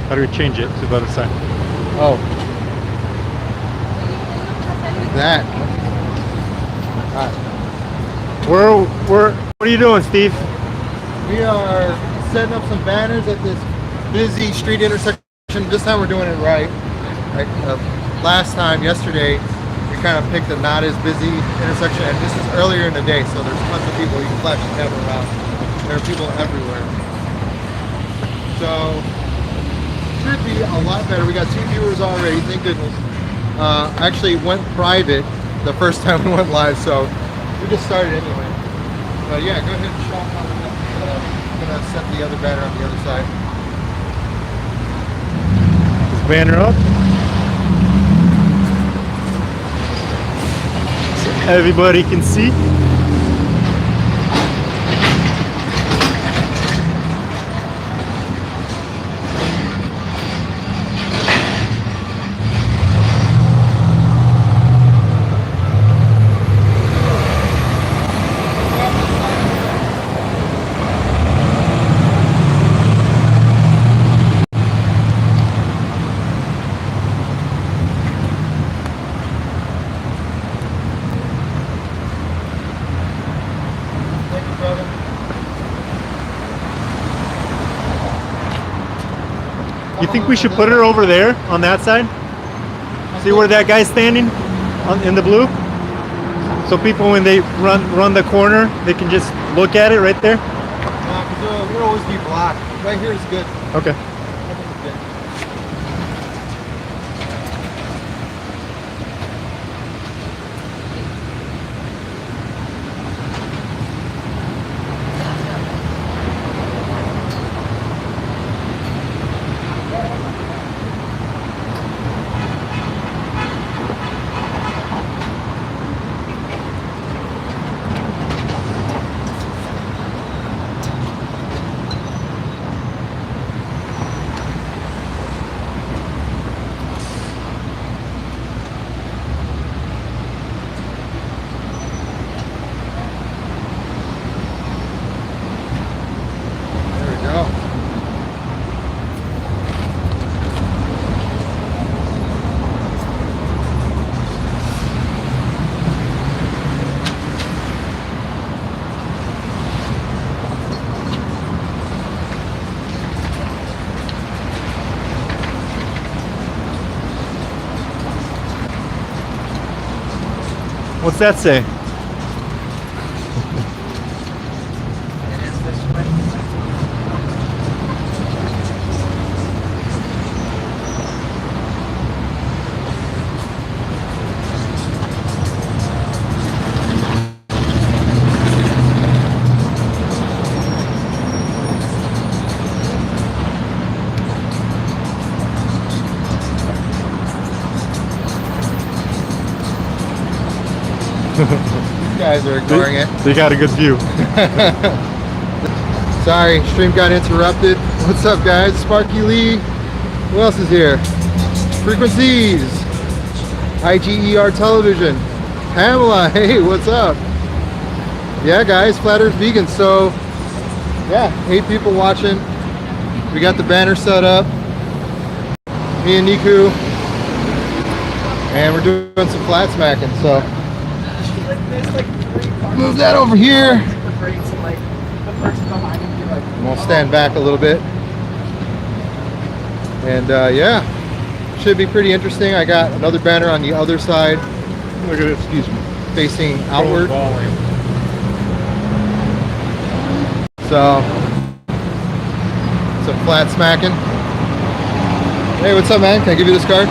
How do we change it to the other side? Oh. Like that. What are you doing, Steve? We are setting up some banners at this busy street intersection. This time we're doing it right. Last time, yesterday, we kind of picked a not as busy intersection, and this is earlier in the day, so there's tons of people. You can flash the camera around. There are people everywhere. So, should be a lot better. We got 2 viewers already, thank goodness. Actually went private the first time we went live, so we just started anyway. But yeah, go ahead and shop on that. I'm gonna set the other banner on the other side. This banner up. So everybody can see. You think we should put her over there on that side? See where that guy's standing in the blue? So people, when they run the corner, they can just look at it right there? Yeah, because we'll always be blocked. Right here is good. Okay. What's that say? These guys are ignoring it. They got a good view. Sorry, stream got interrupted. What's up, guys? Sparky Lee. Who else is here? Frequencies. IGER Television. Pamela. Hey, what's up? Yeah, guys. Flat Earth Vegan. So, yeah, 8 people watching. We got the banner set up. Me and Nicu. And we're doing some flat smacking. So, move that over here. We'll stand back a little bit. And yeah, should be pretty interesting. I got another banner on the other side. Look at it, excuse me. Facing outward. So, some flat smacking. Hey, what's up, man? Can I give you this card?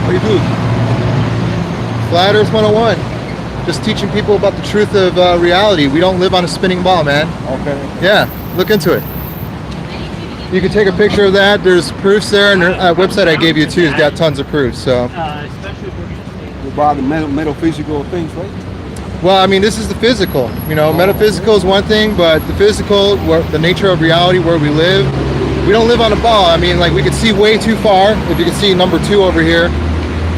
What do you do? Flat Earth 101. Just teaching people about the truth of reality. We don't live on a spinning ball, man. Okay. Yeah, look into it. You can take a picture of that. There's proofs there, and the website I gave you too has got tons of proofs. So. About the metaphysical things, right? Well, I mean, this is the physical. You know, metaphysical is one thing, but the physical, the nature of reality, where we live, we don't live on a ball. I mean, like, we could see way too far. If you can see number 2 over here,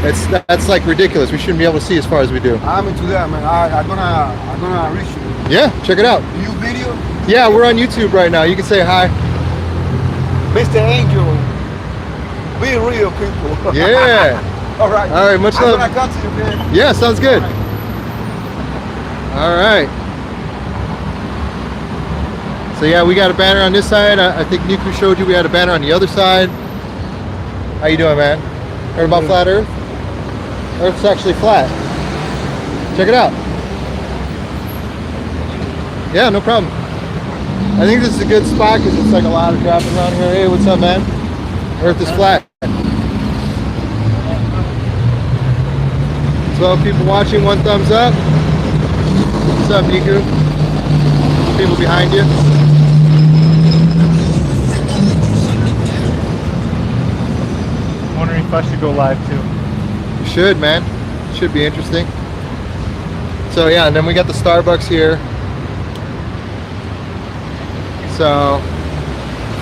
that's like ridiculous. We shouldn't be able to see as far as we do. I'm into that, man. I'm gonna reach you. Yeah, check it out. You video? Yeah, we're on YouTube right now. You can say hi. Mr. Angel. Be real, people. Yeah. All right. All right, much I'm love. gonna come to you, man. Yeah, sounds good. All right. So yeah, we got a banner on this side. I think Nicu showed you we had a banner on the other side. How you doing, man? Heard about flat Earth? Earth's actually flat. Check it out. Yeah, no problem. I think this is a good spot because it's like a lot of traffic around here. Hey, what's up, man? Earth is flat. 12 people watching, 1 thumbs up. What's up, Nicu? People behind you. Wondering if I should go live too. You should, man. Should be interesting. So yeah, and then we got the Starbucks here. So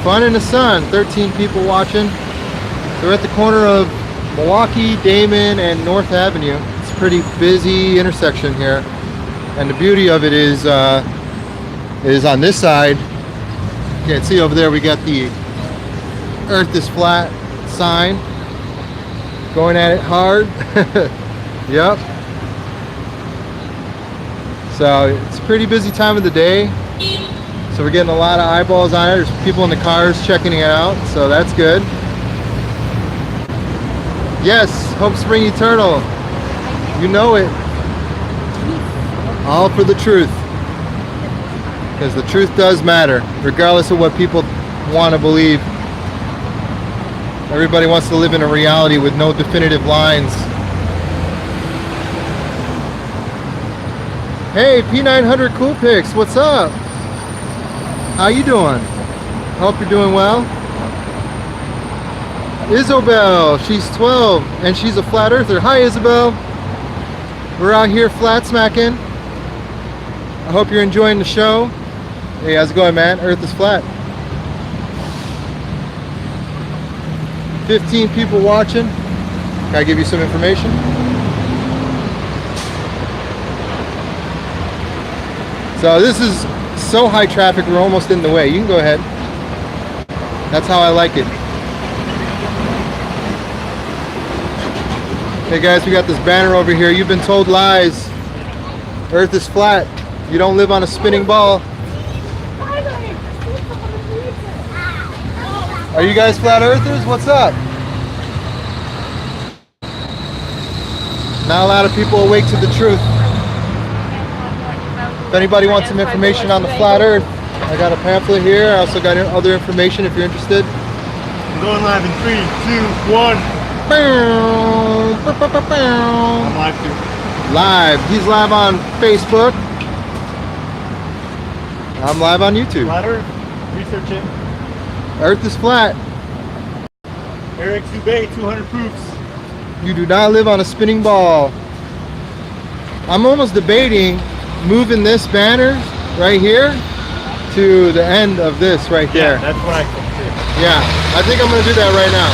fun in the sun. 13 people watching. So we're at the corner of Milwaukee, Damon, and North Avenue. It's a pretty busy intersection here, and the beauty of it is on this side. You can see over there we got the Earth is flat sign. Going at it hard. Yep. So it's a pretty busy time of the day. So we're getting a lot of eyeballs on it. There's people in the cars checking it out, so that's good. Yes, Hope Spring Eternal. You know it. All for the truth. Because the truth does matter, regardless of what people want to believe. Everybody wants to live in a reality with no definitive lines. Hey, P900 Cool Pics, what's up? How you doing? Hope you're doing well. Isabel, she's 12 and she's a flat earther. Hi, Isabel. We're out here flat smacking. I hope you're enjoying the show. Hey, how's it going, man? Earth is flat. 15 people watching. Can I give you some information? So this is so high traffic, we're almost in the way. You can go ahead. That's how I like it. Hey guys, we got this banner over here. You've been told lies. Earth is flat. You don't live on a spinning ball. Are you guys flat earthers? What's up? Not a lot of people awake to the truth. If anybody wants some information on the flat earth, I got a pamphlet here. I also got other information if you're interested. I'm going live in 3, 2, 1. I'm live too. Live. He's live on Facebook. I'm live on YouTube. Flat Earth. Research it. Earth is flat. Eric Dubé, 200 proofs. You do not live on a spinning ball. I'm almost debating moving this banner right here to the end of this right there. Yeah, that's what I think too. Yeah, I think I'm gonna do that right now.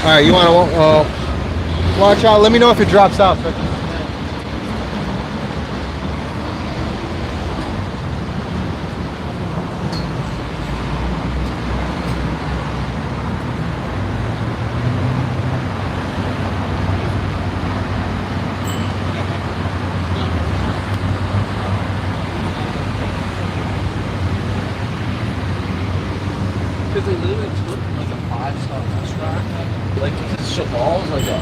All right, you wanna watch out? Let me know if it drops out. Because they literally took like a 5-star restaurant, like Cheval's, like a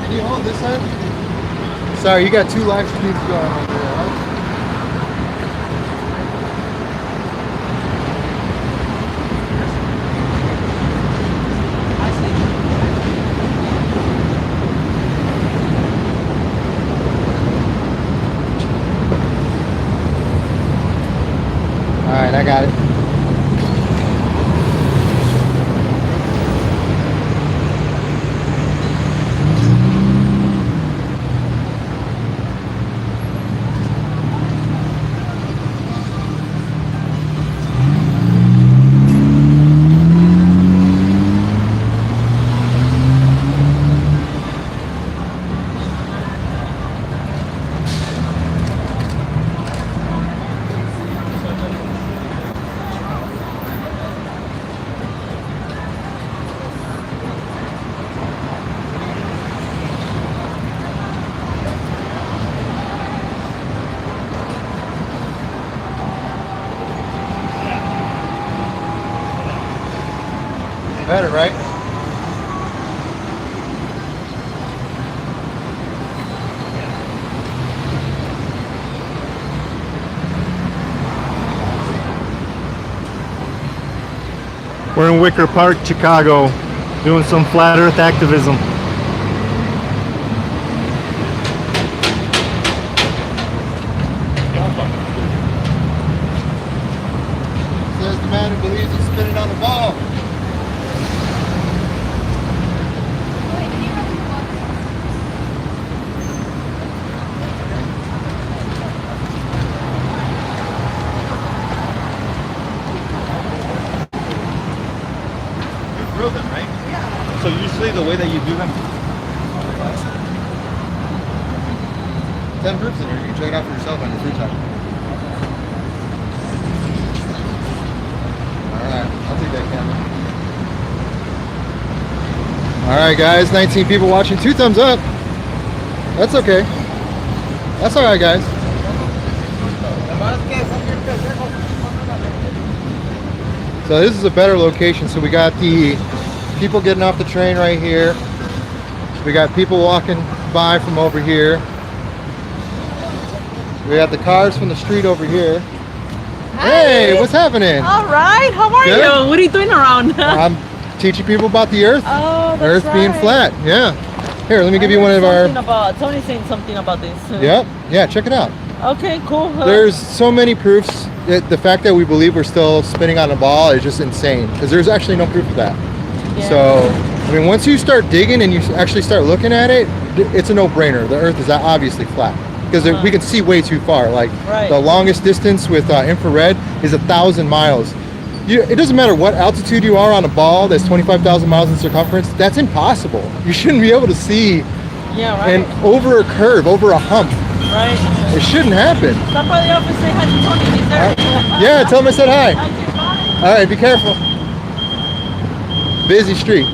Can you hold this end? Sorry, you got 2 live streams going over there, huh? All right, I got it. Better, right? We're in Wicker Park, Chicago, doing some flat earth activism. Says the man who believes he's spinning on the ball. Grill them, right? Yeah. So usually the way that you do them. 10 groups in here. You can check it out for yourself on your free time. Alright, I'll take that camera. Alright guys, 19 people watching. 2 thumbs up. That's okay. That's alright guys. So this is a better location. So we got the people getting off the train right here. We got people walking by from over here. We got the cars from the street over here. Hi. Hey, what's happening? All right, how are Good. you? What are you doing around? I'm teaching people about the Earth. Oh, that's Earth being right. flat. Yeah. Here, let me give you one of our. Tony's saying something about this. Yep. Yeah, check it out. Okay, cool. There's so many proofs. The fact that we believe we're still spinning on a ball is just insane because there's actually no proof of that. Yeah. So, I mean, once you start digging and you actually start looking at it, it's a no-brainer. The Earth is obviously flat because we can see way too far. Like Right. the longest distance with infrared is 1,000 miles. It doesn't matter what altitude you are on a ball that's 25,000 miles in circumference. That's impossible. You shouldn't be able to see Yeah, right. and over a curve, over a hump. Right. It shouldn't happen. Stop by the office, say hi to Tony. He's there. Yeah, tell him I said hi. Okay, bye. All right, be careful. Busy street.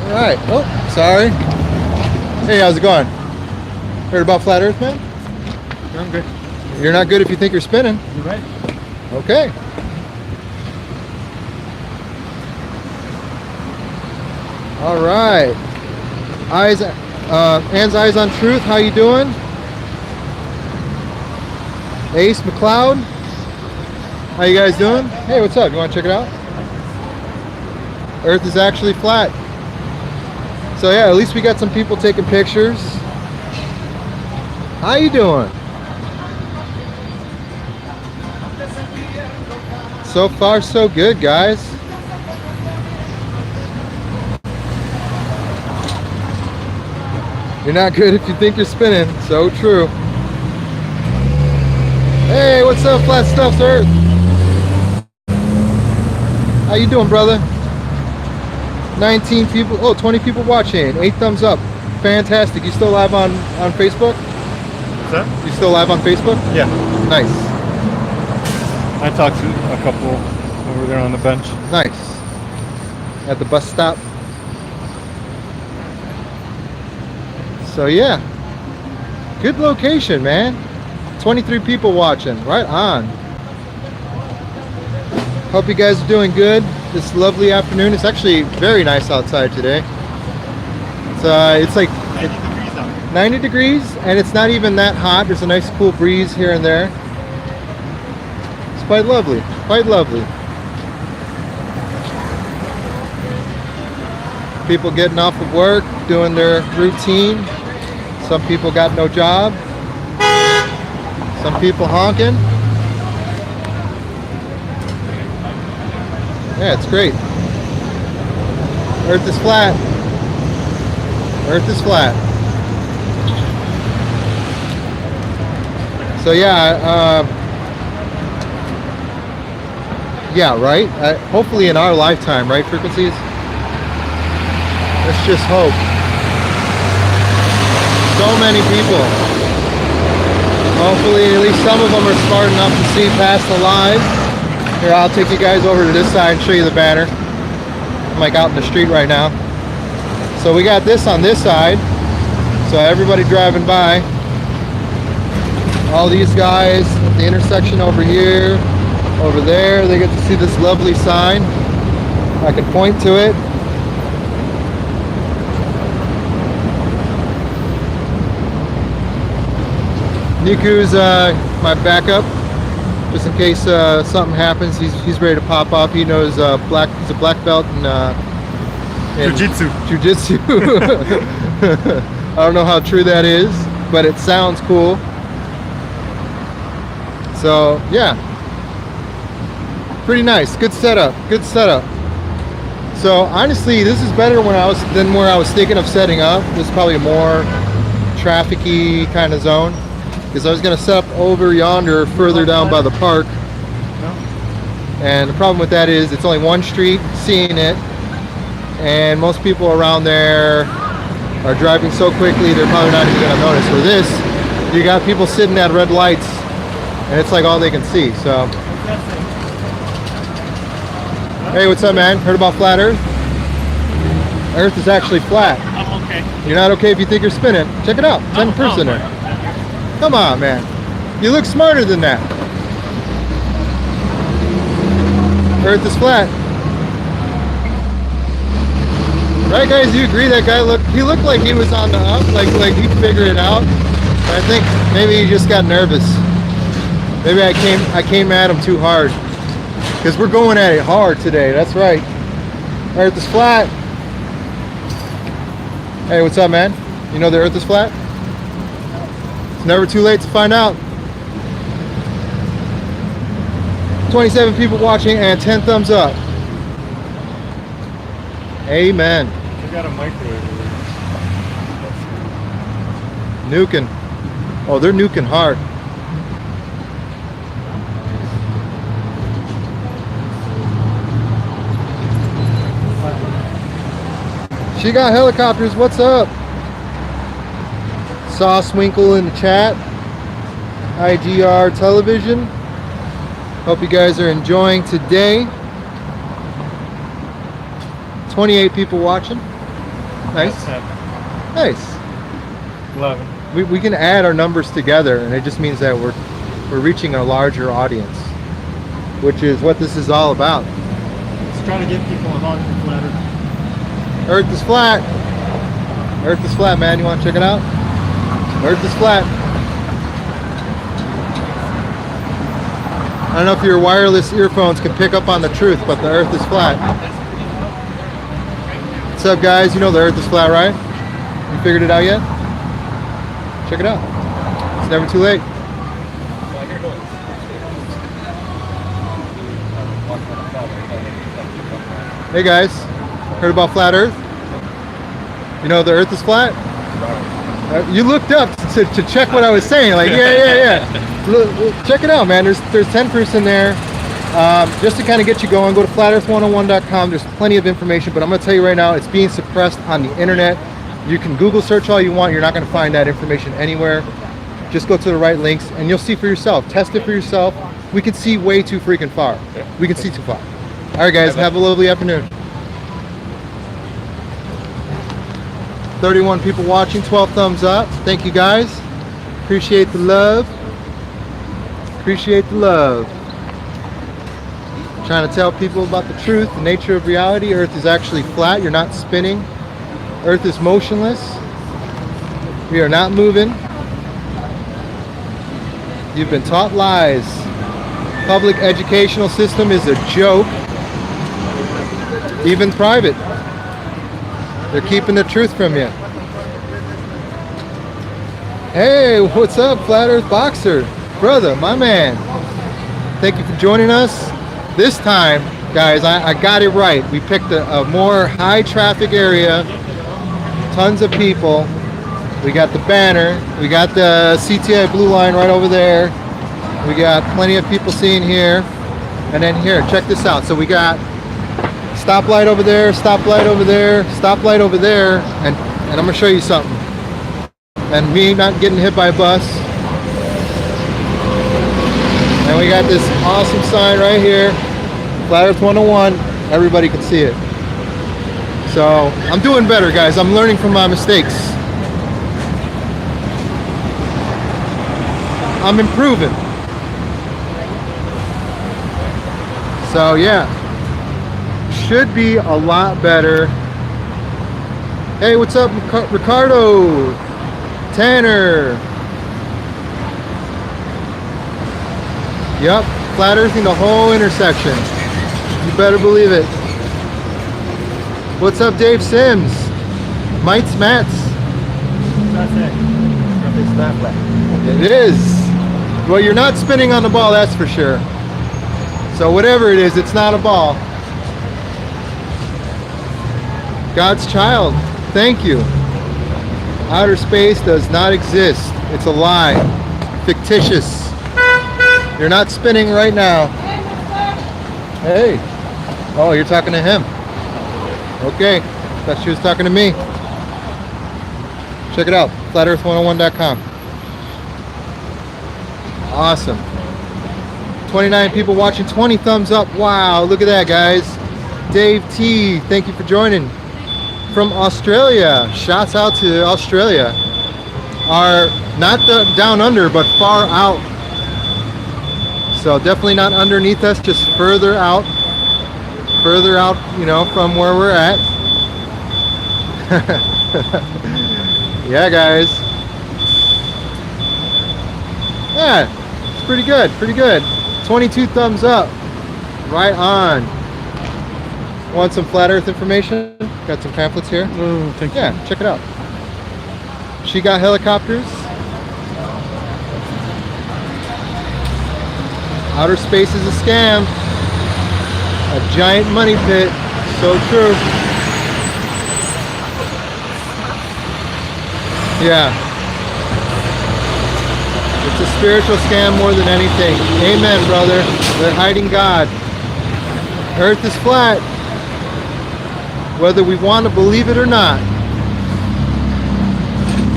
All right. Oh, sorry. Hey, how's it going? Heard about flat Earth, man? I'm good. You're not good if you think you're spinning. You're right. Okay. All right. Ann's Eyes on Truth. How you doing? Ace McLeod. How you guys doing? Hey, what's up? You want to check it out? Earth is actually flat. So yeah, at least we got some people taking pictures. How you doing? So far, so good, guys. You're not good if you think you're spinning. So true. Hey, what's up, Flat Stuff's Earth? How you doing, brother? 19 people, 20 people watching. 8 thumbs up. Fantastic. You still live on Facebook? What's that? You still live on Facebook? Yeah. Nice. I talked to a couple over there on the bench. Nice. At the bus stop. So yeah. Good location, man. 23 people watching. Right on. Hope you guys are doing good this lovely afternoon. It's actually very nice outside today. It's like 90 degrees out here. 90 degrees and it's not even that hot. There's a nice cool breeze here and there. It's quite lovely. Quite lovely. People getting off of work, doing their routine. Some people got no job. Some people honking. Yeah, it's great. Earth is flat. Earth is flat. So yeah, yeah, right? Hopefully in our lifetime, right, Frequencies? Let's just hope. So many people. Hopefully at least some of them are smart enough to see past the lies. Here, I'll take you guys over to this side and show you the banner. I'm like out in the street right now. So we got this on this side. So everybody driving by. All these guys at the intersection over here. Over there, they get to see this lovely sign. I can point to it. Nicu's my backup, just in case something happens. He's ready to pop up. He knows he's a black belt in Jiu-Jitsu. I don't know how true that is, but it sounds cool. So yeah, pretty nice. Good setup. Good setup. So honestly, this is better than where I was thinking of setting up. This is probably a more traffic-y kind of zone, because I was going to set up over yonder, further down by the park. And the problem with that is it's only one street seeing it, and most people around there are driving so quickly they're probably not even going to notice. For this, you got people sitting at red lights, and it's like all they can see. So, hey, what's up, man? Heard about flat Earth? Earth is actually flat. I'm okay. You're not okay if you think you're spinning. Check it out. 10% there. Come on, man. You look smarter than that. Earth is flat. Right, guys? Do you agree that guy he looked like he was on the up, like he'd figure it out. But I think maybe he just got nervous. Maybe I came at him too hard. Because we're going at it hard today. That's right. Earth is flat. Hey, what's up, man? You know the Earth is flat? It's never too late to find out. 27 people watching and 10 thumbs up. Amen. We got a microwave over Nuking. Oh, they're nuking hard. She got helicopters. What's up? Sauce Winkle in the chat. IGR Television. Hope you guys are enjoying today. 28 people watching. Nice. Nice. 11. We can add our numbers together, and it just means that we're reaching a larger audience, which is what this is all about. Let's try to get people along for flat Earth. Earth is flat. Earth is flat, man. You want to check it out? Earth is flat. I don't know if your wireless earphones can pick up on the truth, but the Earth is flat. What's up, guys? You know the Earth is flat, right? You figured it out yet? Check it out. It's never too late. Hey, guys. Heard about flat Earth? You know the Earth is flat? You looked up to check what I was saying. Like, yeah. Look, check it out, man. There's 10% there. Just to kind of get you going, go to flatearth101.com. There's plenty of information, but I'm going to tell you right now, it's being suppressed on the internet. You can Google search all you want. You're not going to find that information anywhere. Just go to the right links, and you'll see for yourself. Test it for yourself. We can see way too freaking far. We can see too far. All right, guys. Have a lovely afternoon. 31 people watching, 12 thumbs up. Thank you, guys. Appreciate the love. Appreciate the love. Trying to tell people about the truth, the nature of reality. Earth is actually flat. You're not spinning. Earth is motionless. We are not moving. You've been taught lies. Public educational system is a joke. Even private. They're keeping the truth from you. Hey, what's up, Flat Earth Boxer? Brother, my man. Thank you for joining us. This time, guys, I got it right. We picked a more high traffic area. Tons of people. We got the banner. We got the CTI blue line right over there. We got plenty of people seeing here. And then here, check this out. So we got stoplight over there, stoplight over there, stoplight over there, and I'm gonna show you something. And me not getting hit by a bus. And we got this awesome sign right here, Flat Earth 101. Everybody can see it. So I'm doing better, guys. I'm learning from my mistakes. I'm improving. So yeah, should be a lot better. Hey, what's up, Ricardo? Tanner. Yep, flat earthing the whole intersection. You better believe it. What's up, Dave Sims? Mites Mats. That's it. It's not flat. It is. Well, you're not spinning on the ball, that's for sure. So whatever it is, it's not a ball. God's child, thank you. Outer space does not exist. It's a lie. Fictitious. You're not spinning right now. Hey. Oh, you're talking to him. Okay. Thought she was talking to me. Check it out. FlatEarth101.com. Awesome. 29 people watching, 20 thumbs up. Wow, look at that, guys. Dave T, thank you for joining. From Australia. Shouts out to Australia. Are not down under, but far out. So definitely not underneath us, just further out, you know, from where we're at. Yeah, guys. Yeah, it's pretty good, pretty good. 22 thumbs up. Right on. Want some flat earth information? Got some pamphlets here. Oh, thank you. Yeah, check it out. She got helicopters. Outer space is a scam. A giant money pit. So true. Yeah. It's a spiritual scam more than anything. Amen, brother. They're hiding God. Earth is flat. Whether we want to believe it or not.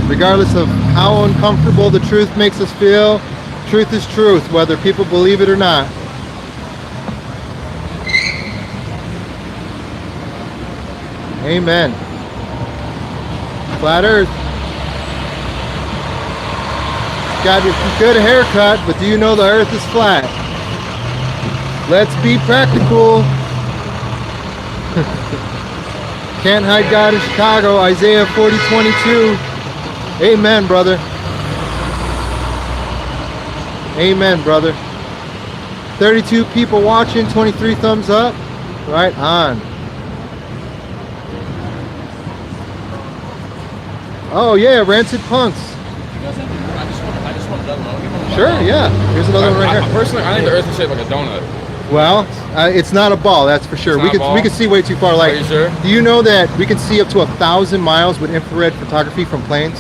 Regardless of how uncomfortable the truth makes us feel, truth is truth, whether people believe it or not. Amen. Flat Earth. Got a good haircut, but do you know the Earth is flat? Let's be practical. Can't hide God in Chicago. Isaiah 40:22. Amen, brother. Amen, brother. 32 people watching, 23 thumbs up. Right on. Oh yeah, Rancid Punks. I just want another one. Sure, yeah. Here's another one right here. Personally, I think the Earth is shaped like a donut. Well, it's not a ball, that's for sure. It's We not a can ball? see way too far. Like, Are you sure? do you know that we can see up to 1,000 miles with infrared photography from planes?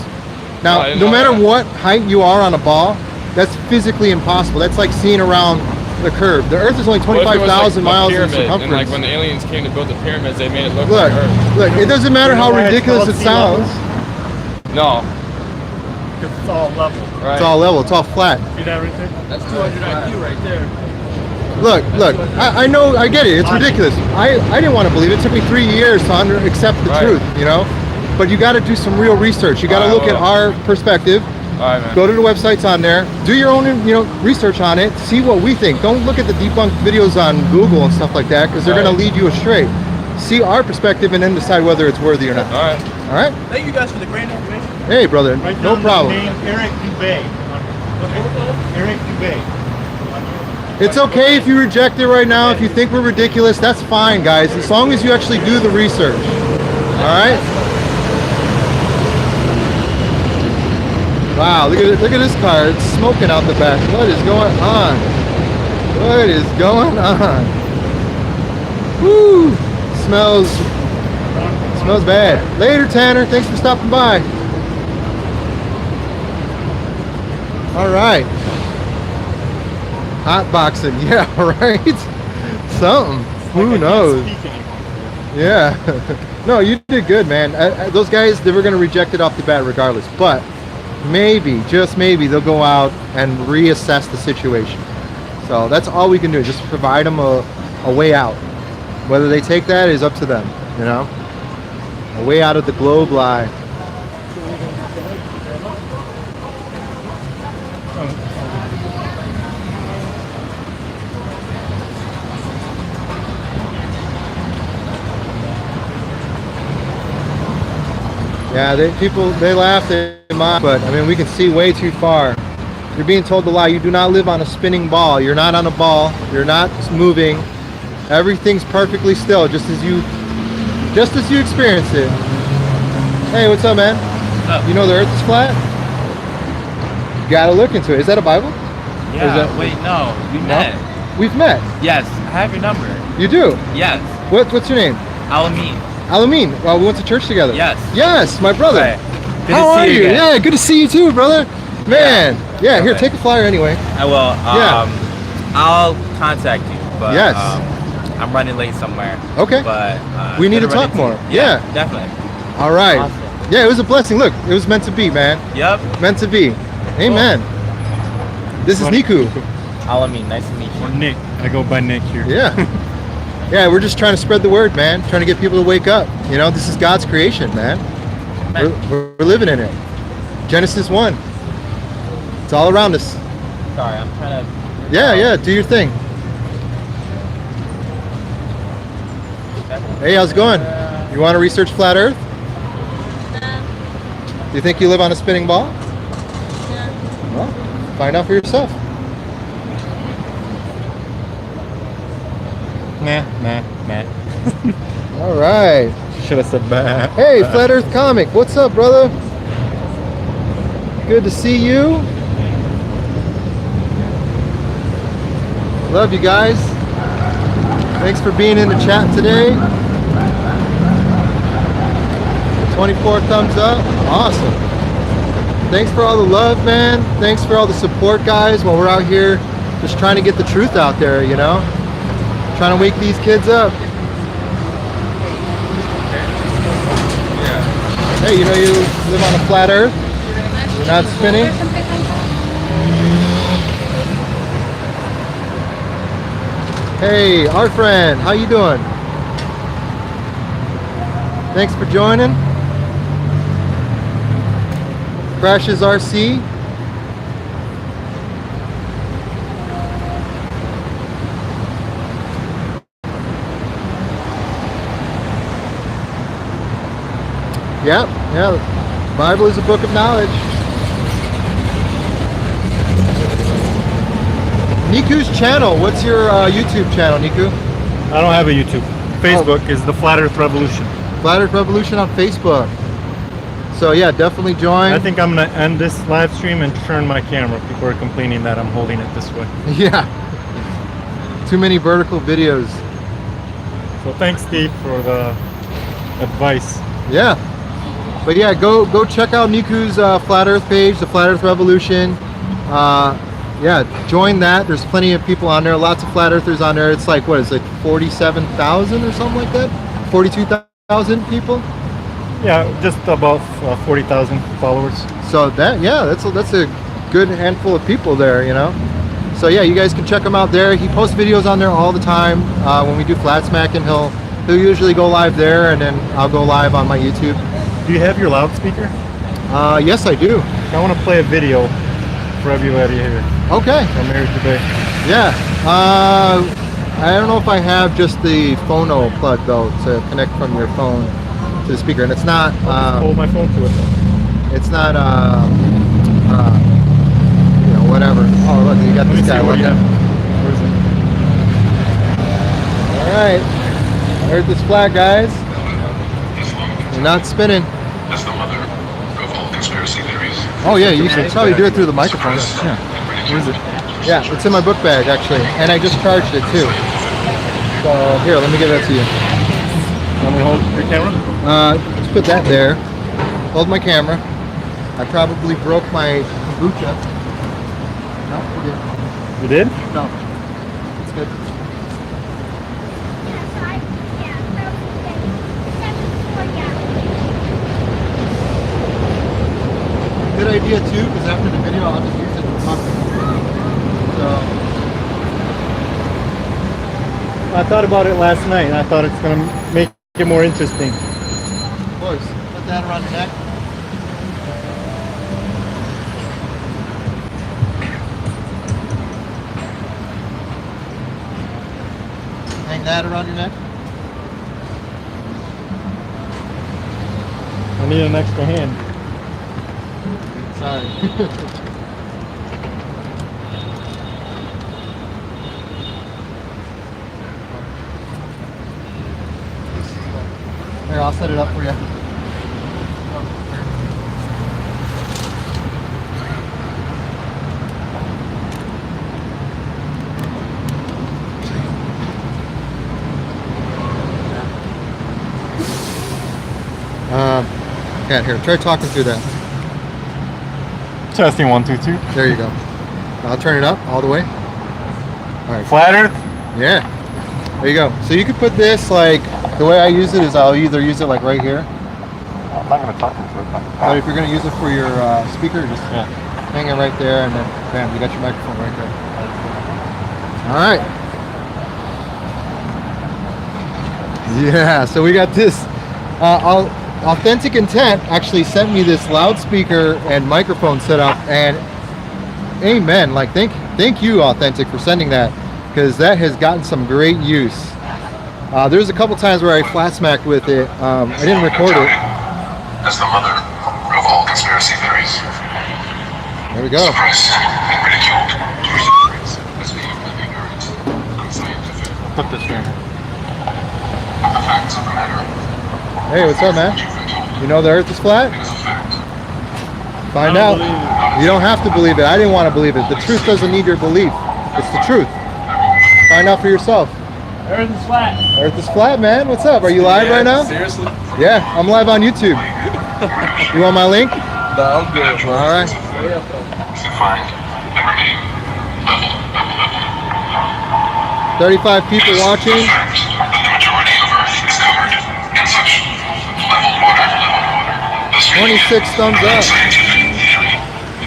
Now, I didn't no know matter that. what height you are on a ball, that's physically impossible. That's like seeing around the curve. The Earth is only What if it was 25,000 like a miles in pyramid, circumference. And like when the aliens came to build the pyramids, they made it look Look, like Earth. look, it doesn't matter You know how why it's ridiculous called it sea level? sounds. No. Because it's all level. Right. It's all level, it's all flat. See that right there? That's 200 IQ right there. Look, I know, I get it, it's ridiculous. I didn't want to believe it. It took me 3 years to accept the Right. truth, you know? But you got to do some real research. You got to I look at will. our perspective. All right, man. Go to the websites on there. Do your own, research on it. See what we think. Don't look at the debunked videos on Google and stuff like that because they're Right. going to lead you astray. See our perspective and then decide whether it's worthy or not. All right. All right? Thank you guys for the great information. Hey, brother. Write No down problem. the name Eric Dubay. Eric Dubay. It's okay if you reject it right now. If you think we're ridiculous, that's fine, guys. As long as you actually do the research. All right? Wow, look at this car. It's smoking out the back. What is going on? What is going on? Woo! Smells bad. Later, Tanner. Thanks for stopping by. All right. Hot boxing. Yeah, right? Something. Who knows? Yeah. No, you did good, man. Those guys, they were going to reject it off the bat regardless. But maybe, just maybe, they'll go out and reassess the situation. So that's all we can do. Just provide them a way out. Whether they take that is up to them, you know? A way out of the globe lie. Yeah, they laugh, they mock, but I mean, we can see way too far. You're being told to lie. You do not live on a spinning ball. You're not on a ball. You're not moving. Everything's perfectly still, just as you experience it. Hey, what's up, man? What's up? You know the Earth is flat? You gotta look into it. Is that a Bible? Yeah, wait, no. We met. We've met. Yes, I have your number. You do? Yes. What's your name? Alamin. Alamin. Well, we went to church together. Yes. Yes, my brother. Okay. Good How to are see you? again. Yeah, good to see you too, brother. Man. Yeah, here, Okay. take a flyer anyway. I will. Yeah. I'll contact you. But, Yes. I'm running late somewhere. Okay. But We need good to run talk into more. you. Yeah. Definitely. All right. Awesome. Yeah, it was a blessing. Look, it was meant to be, man. Yep. Meant to be. Amen. This is Nicu. Alamin, nice to meet you. Or Nick. I go by Nick here. Yeah. Yeah, we're just trying to spread the word, man. Trying to get people to wake up. You know, this is God's creation, man. We're living in it. Genesis 1. It's all around us. Sorry, I'm trying to. Yeah, do your thing. Hey, how's it going? You want to research flat Earth? Do you think you live on a spinning ball? Well, find out for yourself. Nah. All right. Should have said bah. Hey, Flat Earth Comic, what's up, brother? Good to see you. Love you guys. Thanks for being in the chat today. 24 thumbs up. Awesome. Thanks for all the love, man. Thanks for all the support, guys, while we're out here just trying to get the truth out there, you know? Trying to wake these kids up. Hey, you know you live on a flat earth? You're not spinning? Hey, our friend, how you doing? Thanks for joining. Crashes RC. Yep, yeah. Bible is a book of knowledge. Nicu's channel. What's your YouTube channel, Nicu? I don't have a YouTube. Facebook is the Flat Earth Revolution. Flat Earth Revolution on Facebook. So yeah, definitely join. I think I'm gonna end this live stream and turn my camera. People are complaining that I'm holding it this way. Yeah. Too many vertical videos. So thanks, Steve, for the advice. Yeah. But yeah, go check out Nicu's Flat Earth page, the Flat Earth Revolution. Yeah, join that. There's plenty of people on there. Lots of flat earthers on there. It's like, what is it, 47,000 or something like that? 42,000 people? Yeah, just about 40,000 followers. So that, yeah, that's a good handful of people there, you know. So yeah, you guys can check him out there. He posts videos on there all the time. When we do Flatsmacking, he'll usually go live there, and then I'll go live on my YouTube. Do you have your loudspeaker? Yes, I do. I want to play a video for everybody here. Okay. From here today. Yeah. I don't know if I have just the phono plug though to connect from your phone to the speaker, and it's not. Hold my phone to it. It's not. You know, whatever. Oh, look, you got Let me this see guy. what Look you at. have. Where is it? All right. I heard this flat, guys. You're not spinning. That's the mother of all conspiracy theories. Oh yeah, you should probably do it through the microphone. Yeah. Where is it? Yeah, it's in my book bag actually, and I just charged it too. So here, let me give that to you. Want me to hold your camera? Let's put that there. Hold my camera. I probably broke my kombucha. No, we're good. You did? No, it's good. Good idea too, because after the video I'll just use it to talk. So I thought about it last night, and I thought it's going to make it more interesting. of course, put that around your neck. Hang that around your neck. I need an extra hand. Sorry. Here, I'll set it up for you. Can't hear. Try talking through that. Testing 1, 2, 2. There you go. I'll turn it up all the way. All right. Flat Earth. Yeah. There you go. So you could put this like the way I use it is I'll either use it like right here. I'm not gonna talk into it. But if you're gonna use it for your speaker, just hang it right there, and then bam, you got your microphone right there. All right. Yeah. So we got this. Authentic Intent actually sent me this loudspeaker and microphone setup, and amen. Like thank you, Authentic, for sending that, because that has gotten some great use. There's a couple times where I flat smacked with it. I didn't record it. As the mother of all conspiracy theories. There we go. Suppressed and ridiculed. As being ignorant, unscientific. Put this in. The facts of the matter. Hey, what's up, man? You know the Earth is flat? It is a fact. Find out. You don't have to believe it. I didn't want to believe it. The truth doesn't need your belief. It's the truth. Find out for yourself. Earth is flat. Earth is flat, man. What's up? Are you live right now? Seriously? Yeah, I'm live on YouTube. You want my link? No, I'm good. All right. Defined and remain level. 35 people watching. Fact that the majority of Earth is covered in such level water. Thus 26 thumbs up. scientific theory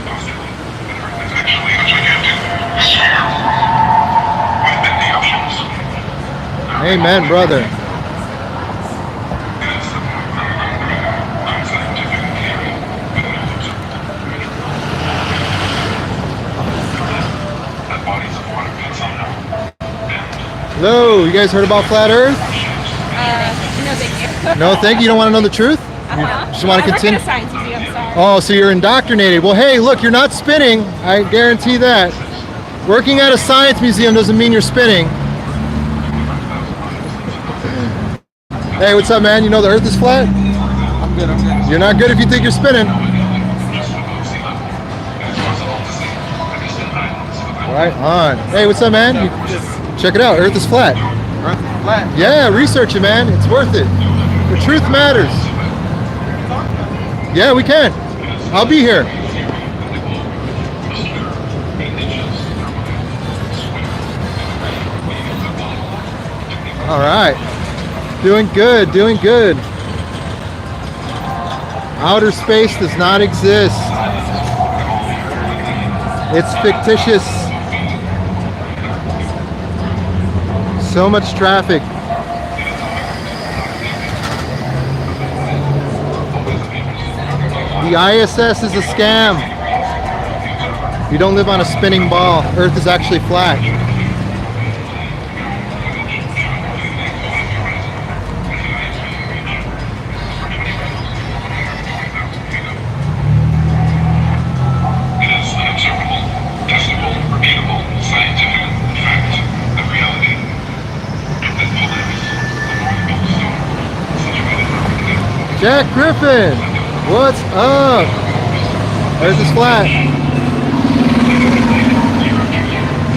posted that Earth is actually a gigantic sphere with many options. Amen, brother. It is the unscientific theory that bodies of water can somehow bend. Hello, you guys heard about flat Earth? No, thank you. No, thank you. You don't want to know the truth? You just want to continue? I work at a science museum, sorry. Oh, so you're indoctrinated. Well, hey, look, you're not spinning. I guarantee that. Working at a science museum doesn't mean you're spinning. Hey, what's up, man? You know the Earth is flat? I'm good. You're not good if you think you're spinning. Right on. Hey, what's up, man? Check it out. Earth is flat. Earth is flat. Yeah, research it, man. It's worth it. The truth matters. Yeah, we can. I'll be here. All right. Doing good, doing good. Outer space does not exist. It's fictitious. So much traffic. The ISS is a scam. You don't live on a spinning ball. Earth is actually flat. It is an observable, testable, repeatable, scientific fact of reality that polaris, the North Pole Star, situated in the Jack Griffin, what's up? Earth is flat.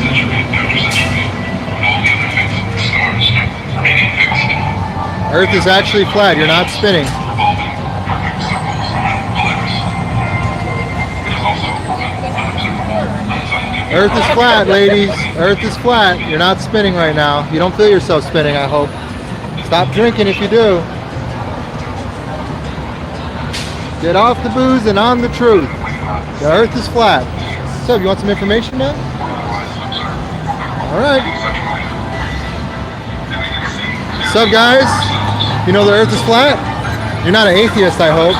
century after century, when all the other fixed stars remaining fixed, Earth is actually flat. You're not spinning. revolving perfect circles around Polaris. It is also unobservable, unscientific. Earth is flat, ladies. Earth is flat. You're not spinning right now. You don't feel yourself spinning, I hope. Stop drinking if you do. Get off the booze and on the truth. The Earth is flat. So, you want some information, man? All right. What's up, guys? You know the Earth is flat? You're not an atheist, I hope.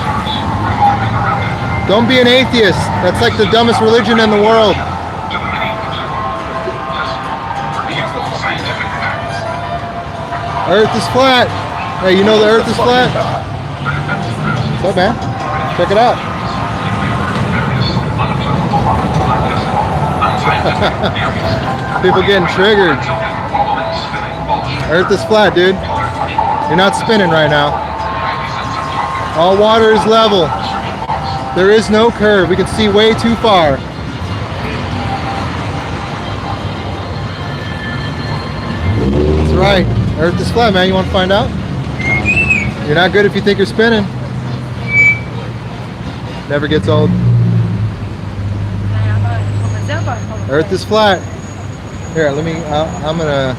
Don't be an atheist. That's like the dumbest religion in the world. Earth is flat. Hey, you know the Earth is flat? What's up, man? Check it out. People getting triggered. Earth is flat, dude. You're not spinning right now. All water is level. There is no curve. We can see way too far. That's right. Earth is flat, man. You want to find out? You're not good if you think you're spinning. Never gets old. Earth is flat. Here, let me, I'm gonna,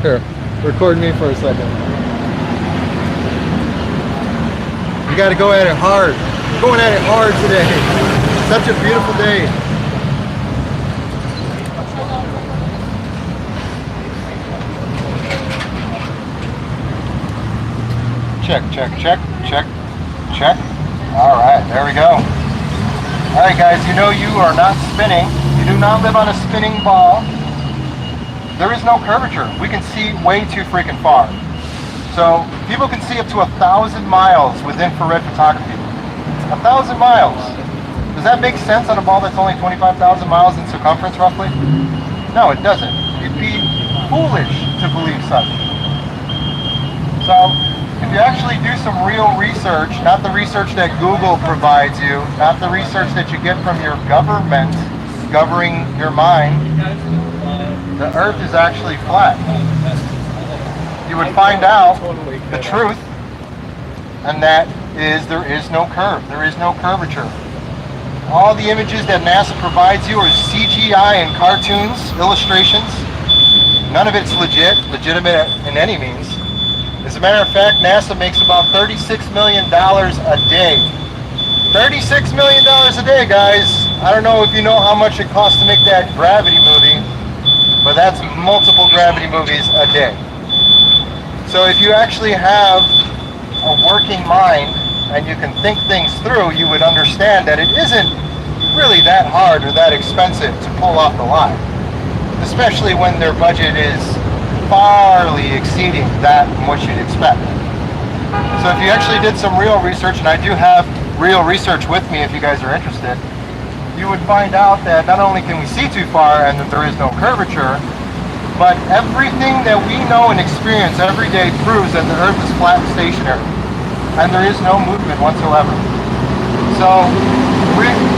here, record me for a second. You gotta go at it hard. We're going at it hard today. Such a beautiful day. Check, check, check, check, check. All right, there we go. All right, guys, you know you are not spinning. You do not live on a spinning ball. There is no curvature. We can see way too freaking far. So people can see up to 1,000 miles with infrared photography. 1,000 miles. Does that make sense on a ball that's only 25,000 miles in circumference, roughly? No, it doesn't. You'd be foolish to believe such. So if you actually do some real research, not the research that Google provides you, not the research that you get from your government governing your mind, the Earth is actually flat. You would find out the truth, and that is there is no curve. There is no curvature. All the images that NASA provides you are CGI and cartoons, illustrations. None of it's legitimate in any means. As a matter of fact, NASA makes about $36 million a day. $36 million a day, guys. I don't know if you know how much it costs to make that Gravity movie, but that's multiple Gravity movies a day. So if you actually have a working mind and you can think things through, you would understand that it isn't really that hard or that expensive to pull off the line, especially when their budget is farly exceeding that from what you'd expect. So if you actually did some real research, and I do have real research with me if you guys are interested, you would find out that not only can we see too far and that there is no curvature, but everything that we know and experience every day proves that the Earth is flat and stationary, and there is no movement whatsoever. So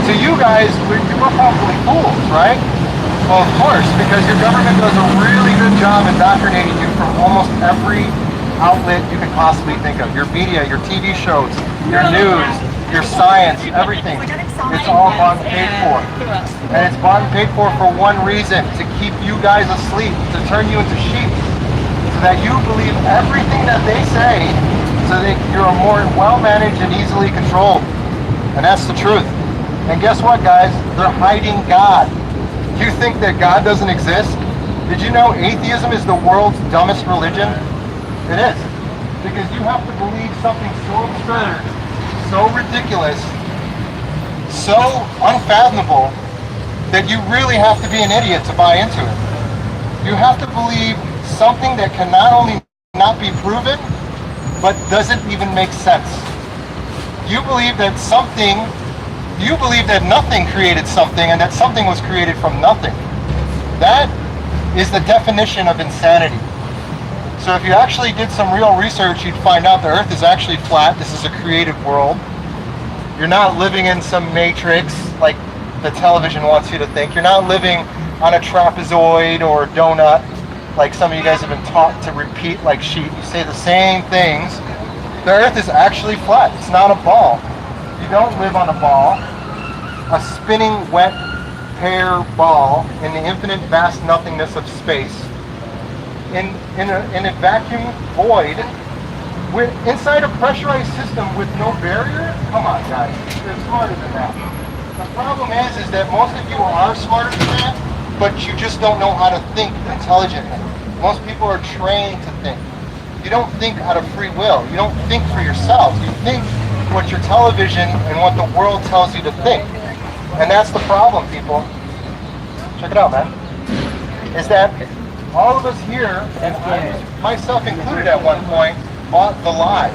to you guys, we're probably fools, right? Well, of course, because your government does a really good job indoctrinating you from almost every outlet you can possibly think of. Your media, your TV shows, your news, your science, everything. It's all bought and paid for. And it's bought and paid for one reason, to keep you guys asleep, to turn you into sheep, so that you believe everything that they say, so that you're more well-managed and easily controlled. And that's the truth. And guess what, guys? They're hiding God. You think that God doesn't exist? Did you know atheism is the world's dumbest religion? It is. Because you have to believe something so absurd, so ridiculous, so unfathomable, that you really have to be an idiot to buy into it. You have to believe something that can not only not be proven, but doesn't even make sense. You believe that nothing created something, and that something was created from nothing. That is the definition of insanity. So if you actually did some real research, you'd find out the Earth is actually flat. This is a created world. You're not living in some matrix like the television wants you to think. You're not living on a trapezoid or a donut like some of you guys have been taught to repeat like sheep. You say the same things. The Earth is actually flat. It's not a ball. You don't live on a ball. A spinning wet hair ball in the infinite vast nothingness of space, in a vacuum void, inside a pressurized system with no barrier? Come on, guys, you're smarter than that. The problem is that most of you are smarter than that, but you just don't know how to think intelligently. Most people are trained to think. You don't think out of free will. You don't think for yourselves. You think what your television and what the world tells you to think. And that's the problem, people. Check it out, man. Is that all of us here, and myself included at one point, bought the lie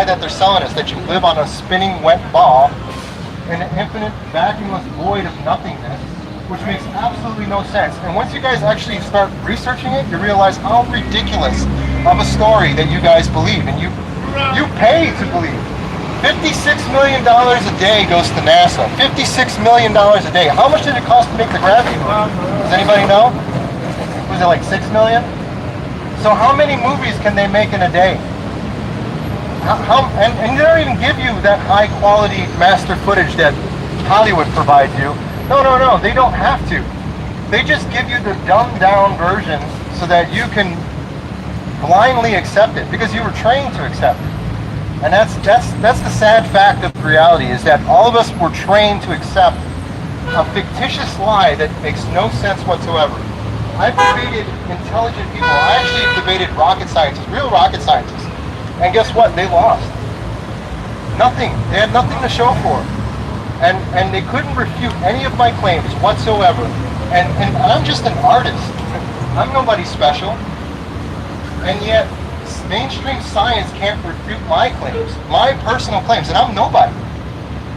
that they're selling us, that you live on a spinning wet ball in an infinite vacuumless void of nothingness, which makes absolutely no sense. And once you guys actually start researching it, you realize how ridiculous of a story that you guys believe, and you pay to believe. $56 million a day goes to NASA. $56 million a day. How much did it cost to make the gravity gun? Does anybody know? Was it like 6 million? So how many movies can they make in a day? And they don't even give you that high quality master footage that Hollywood provides you. No, they don't have to. They just give you the dumbed down version so that you can blindly accept it because you were trained to accept it. And that's the sad fact of reality, is that all of us were trained to accept a fictitious lie that makes no sense whatsoever. I've debated intelligent people. I actually debated rocket scientists, real rocket scientists. And guess what? They lost. Nothing. They had nothing to show for it. And they couldn't refute any of my claims whatsoever. And I'm just an artist. I'm nobody special. And yet, mainstream science can't refute my claims, my personal claims, and I'm nobody.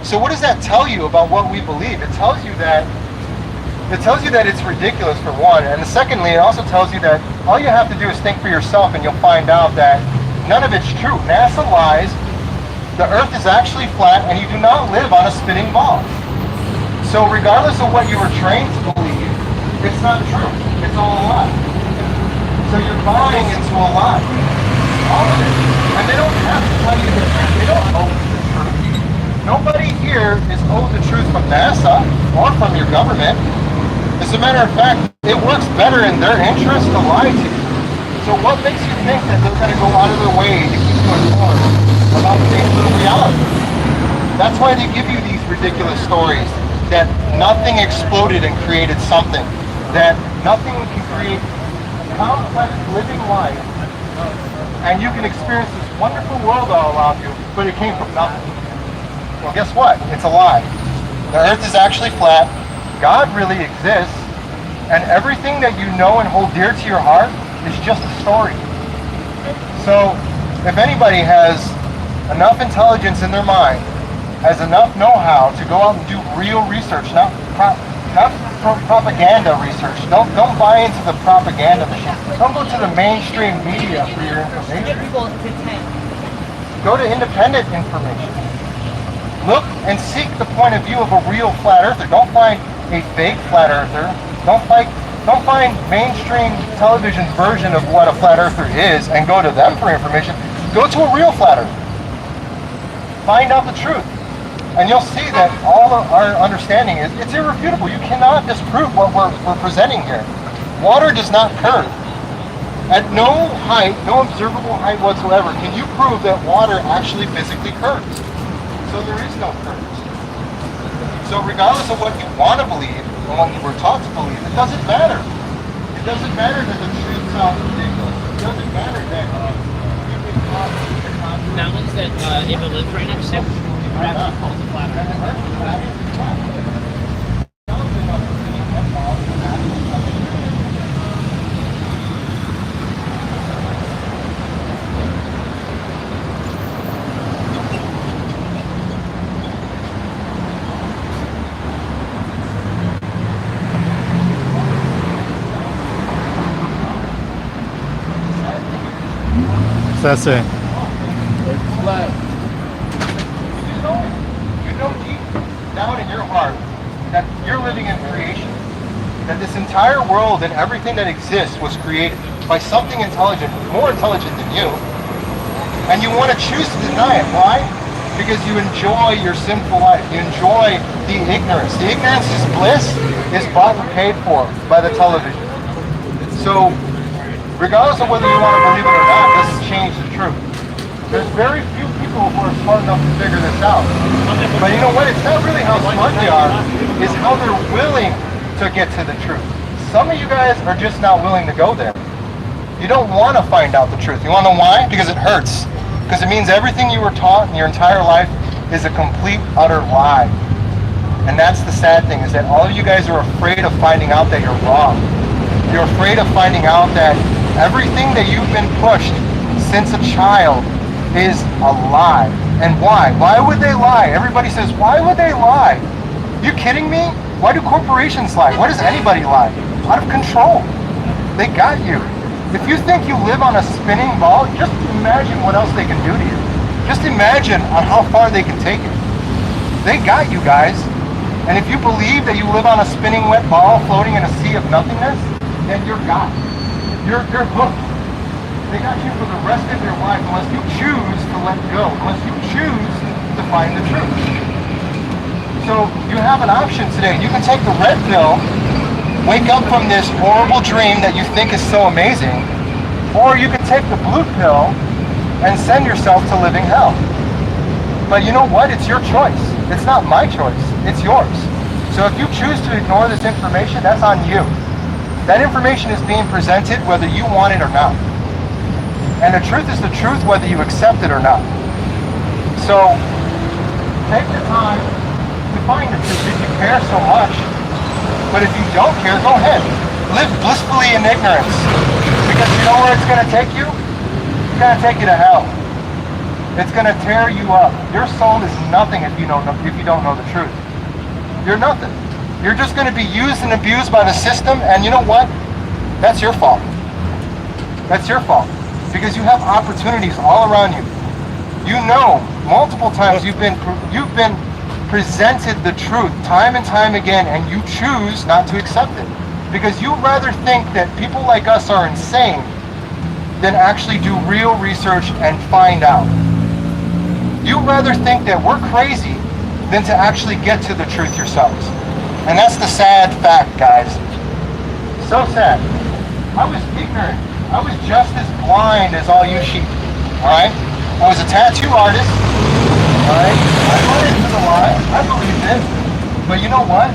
So what does that tell you about what we believe? It tells you that it's ridiculous, for one, and secondly, it also tells you that all you have to do is think for yourself, and you'll find out that none of it's true. NASA lies. The Earth is actually flat, and you do not live on a spinning ball. So regardless of what you were trained to believe, it's not true. It's all a lie. So you're buying into a lie. All of it. And they don't have to tell you the truth. They don't owe you the truth. Nobody here is owed the truth from NASA or from your government. As a matter of fact, it works better in their interest to lie to you. So what makes you think that they're going to go out of their way to keep you informed about things that are reality? That's why they give you these ridiculous stories that nothing exploded and created something, that nothing can create a complex living life, and you can experience this wonderful world all around you, but it came from nothing. Well, guess what? It's a lie. The Earth is actually flat. God really exists. And everything that you know and hold dear to your heart is just a story. So, if anybody has enough intelligence in their mind, has enough know-how to go out and do real research, not propaganda research. Don't buy into the propaganda machine. Don't go to the mainstream media for your information. Go to independent information. Look and seek the point of view of a real flat earther. Don't find a fake flat earther. Don't find mainstream television's version of what a flat earther is and go to them for information. Go to a real flat earther. Find out the truth. And you'll see that all of our understanding it's irrefutable. You cannot disprove what we're presenting here. Water does not curve. At no height, no observable height whatsoever, can you prove that water actually physically curves. So there is no curves. So regardless of what you want to believe and what you were taught to believe, it doesn't matter. It doesn't matter that the truth sounds ridiculous. It doesn't matter that you've been taught the mountains that Ava lives right next to. Perhaps called the flat earth. What's that say? It's flat. You know deep down in your heart that you're living in creation. That this entire world and everything that exists was created by something intelligent, more intelligent than you. And you want to choose to deny it. Why? Because you enjoy your sinful life. You enjoy the ignorance. The ignorance is bliss, is bought and paid for by the television. So, regardless of whether you want to believe it or not, this has changed the truth. There's very few people who are smart enough to figure this out. But you know what? It's not really how smart they are, it's how they're willing to get to the truth. Some of you guys are just not willing to go there. You don't want to find out the truth. You want to know why? Because it hurts. Because it means everything you were taught in your entire life is a complete, utter lie. And that's the sad thing, is that all of you guys are afraid of finding out that you're wrong. You're afraid of finding out that everything that you've been pushed since a child is a lie. And why? Why would they lie? Everybody says, why would they lie? You kidding me? Why do corporations lie? Why does anybody lie? Out of control. They got you. If you think you live on a spinning ball, just imagine what else they can do to you. Just imagine on how far they can take it. They got you guys. And if you believe that you live on a spinning wet ball floating in a sea of nothingness, then you're got. You're hooked. They got you for the rest of your life unless you choose to let go, unless you choose to find the truth. So you have an option today. You can take the red pill, wake up from this horrible dream that you think is so amazing, or you can take the blue pill and send yourself to living hell. But you know what? It's your choice. It's not my choice. It's yours. So if you choose to ignore this information, that's on you. That information is being presented whether you want it or not. And the truth is the truth whether you accept it or not. So take the time to find the truth if you care so much. But if you don't care, go ahead. Live blissfully in ignorance. Because you know where it's going to take you? It's going to take you to hell. It's going to tear you up. Your soul is nothing if you don't know the truth. You're nothing. You're just going to be used and abused by the system, and you know what? That's your fault. That's your fault. Because you have opportunities all around you. You know, multiple times you've been presented the truth time and time again, and you choose not to accept it. Because you rather think that people like us are insane than actually do real research and find out. You rather think that we're crazy than to actually get to the truth yourselves. And that's the sad fact, guys. So sad. I was ignorant. I was just as blind as all you sheep. Alright? I was a tattoo artist. Alright? I went into the lie. I believed it. But you know what?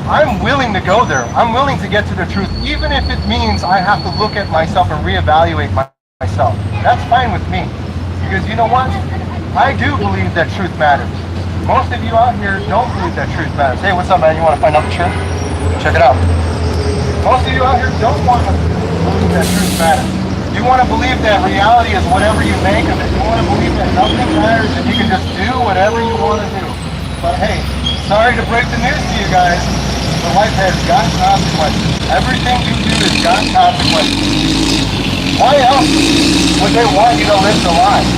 I'm willing to go there. I'm willing to get to the truth, even if it means I have to look at myself and reevaluate myself. That's fine with me. Because you know what? I do believe that truth matters. Most of you out here don't believe that truth matters. Hey, what's up, man? You want to find out the truth? Check it out. Most of you out here don't want to believe that truth matters. You want to believe that reality is whatever you make of it. You want to believe that nothing matters and you can just do whatever you want to do. But hey, sorry to break the news to you guys, but life has got consequences. Everything you do has got consequences. Why else would they want you to live the life?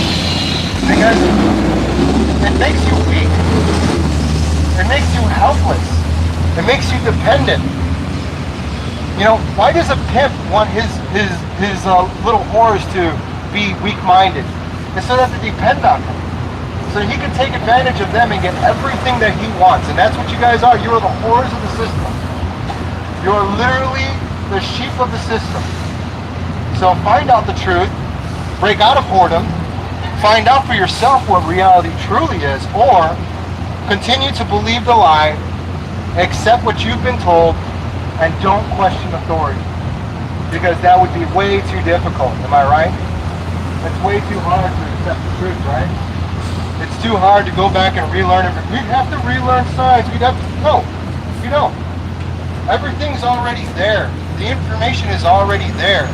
Because it makes you weak. It makes you helpless. It makes you dependent. You know, why does a pimp want his little whores to be weak-minded? It's so that they depend on him. So he can take advantage of them and get everything that he wants. And that's what you guys are. You are the whores of the system. You are literally the sheep of the system. So find out the truth. Break out of whoredom. Find out for yourself what reality truly is, or continue to believe the lie, accept what you've been told, and don't question authority. Because that would be way too difficult, am I right? It's way too hard to accept the truth, right? It's too hard to go back and relearn it. We have to relearn science. No, you don't. Everything's already there. The information is already there.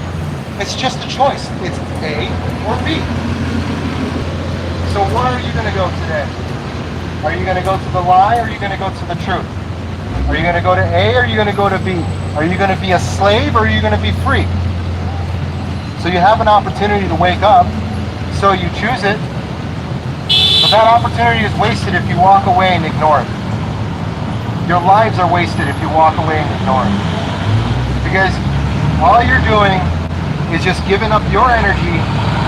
It's just a choice. It's A or B. So where are you going to go today? Are you going to go to the lie, or are you going to go to the truth? Are you going to go to A, or are you going to go to B? Are you going to be a slave, or are you going to be free? So you have an opportunity to wake up, so you choose it. But that opportunity is wasted if you walk away and ignore it. Your lives are wasted if you walk away and ignore it. Because all you're doing is just giving up your energy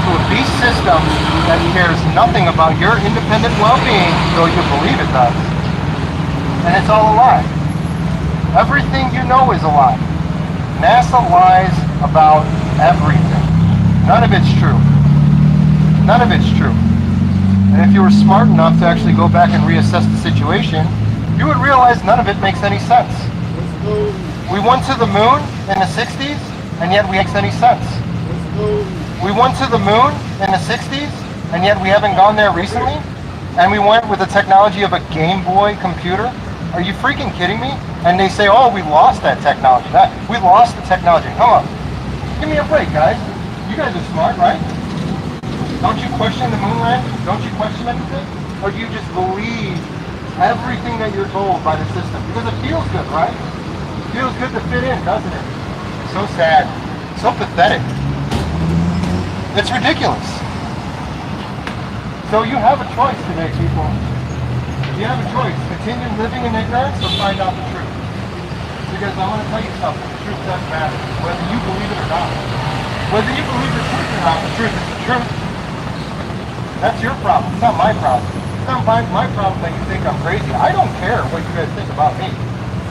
to a beast system that cares nothing about your independent well-being, though you believe it does. And it's all a lie. Everything you know is a lie. NASA lies about everything. None of it's true. None of it's true. And if you were smart enough to actually go back and reassess the situation, you would realize none of it makes any sense. We went to the moon in the 60s, and yet we makes any sense. We went to the moon in the 60s, and yet we haven't gone there recently? And we went with the technology of a Game Boy computer? Are you freaking kidding me? And they say, oh, we lost that technology. We lost the technology. Come on. Give me a break, guys. You guys are smart, right? Don't you question the moon landing? Don't you question anything? Or do you just believe everything that you're told by the system? Because it feels good, right? It feels good to fit in, doesn't it? So sad. So pathetic. It's ridiculous. So you have a choice today, people. You have a choice. Continue living in ignorance or find out the truth. Because I want to tell you something. The truth doesn't matter. Whether you believe it or not. Whether you believe the truth or not, the truth is the truth. That's your problem. It's not my problem. It's not my problem that you think I'm crazy. I don't care what you guys think about me.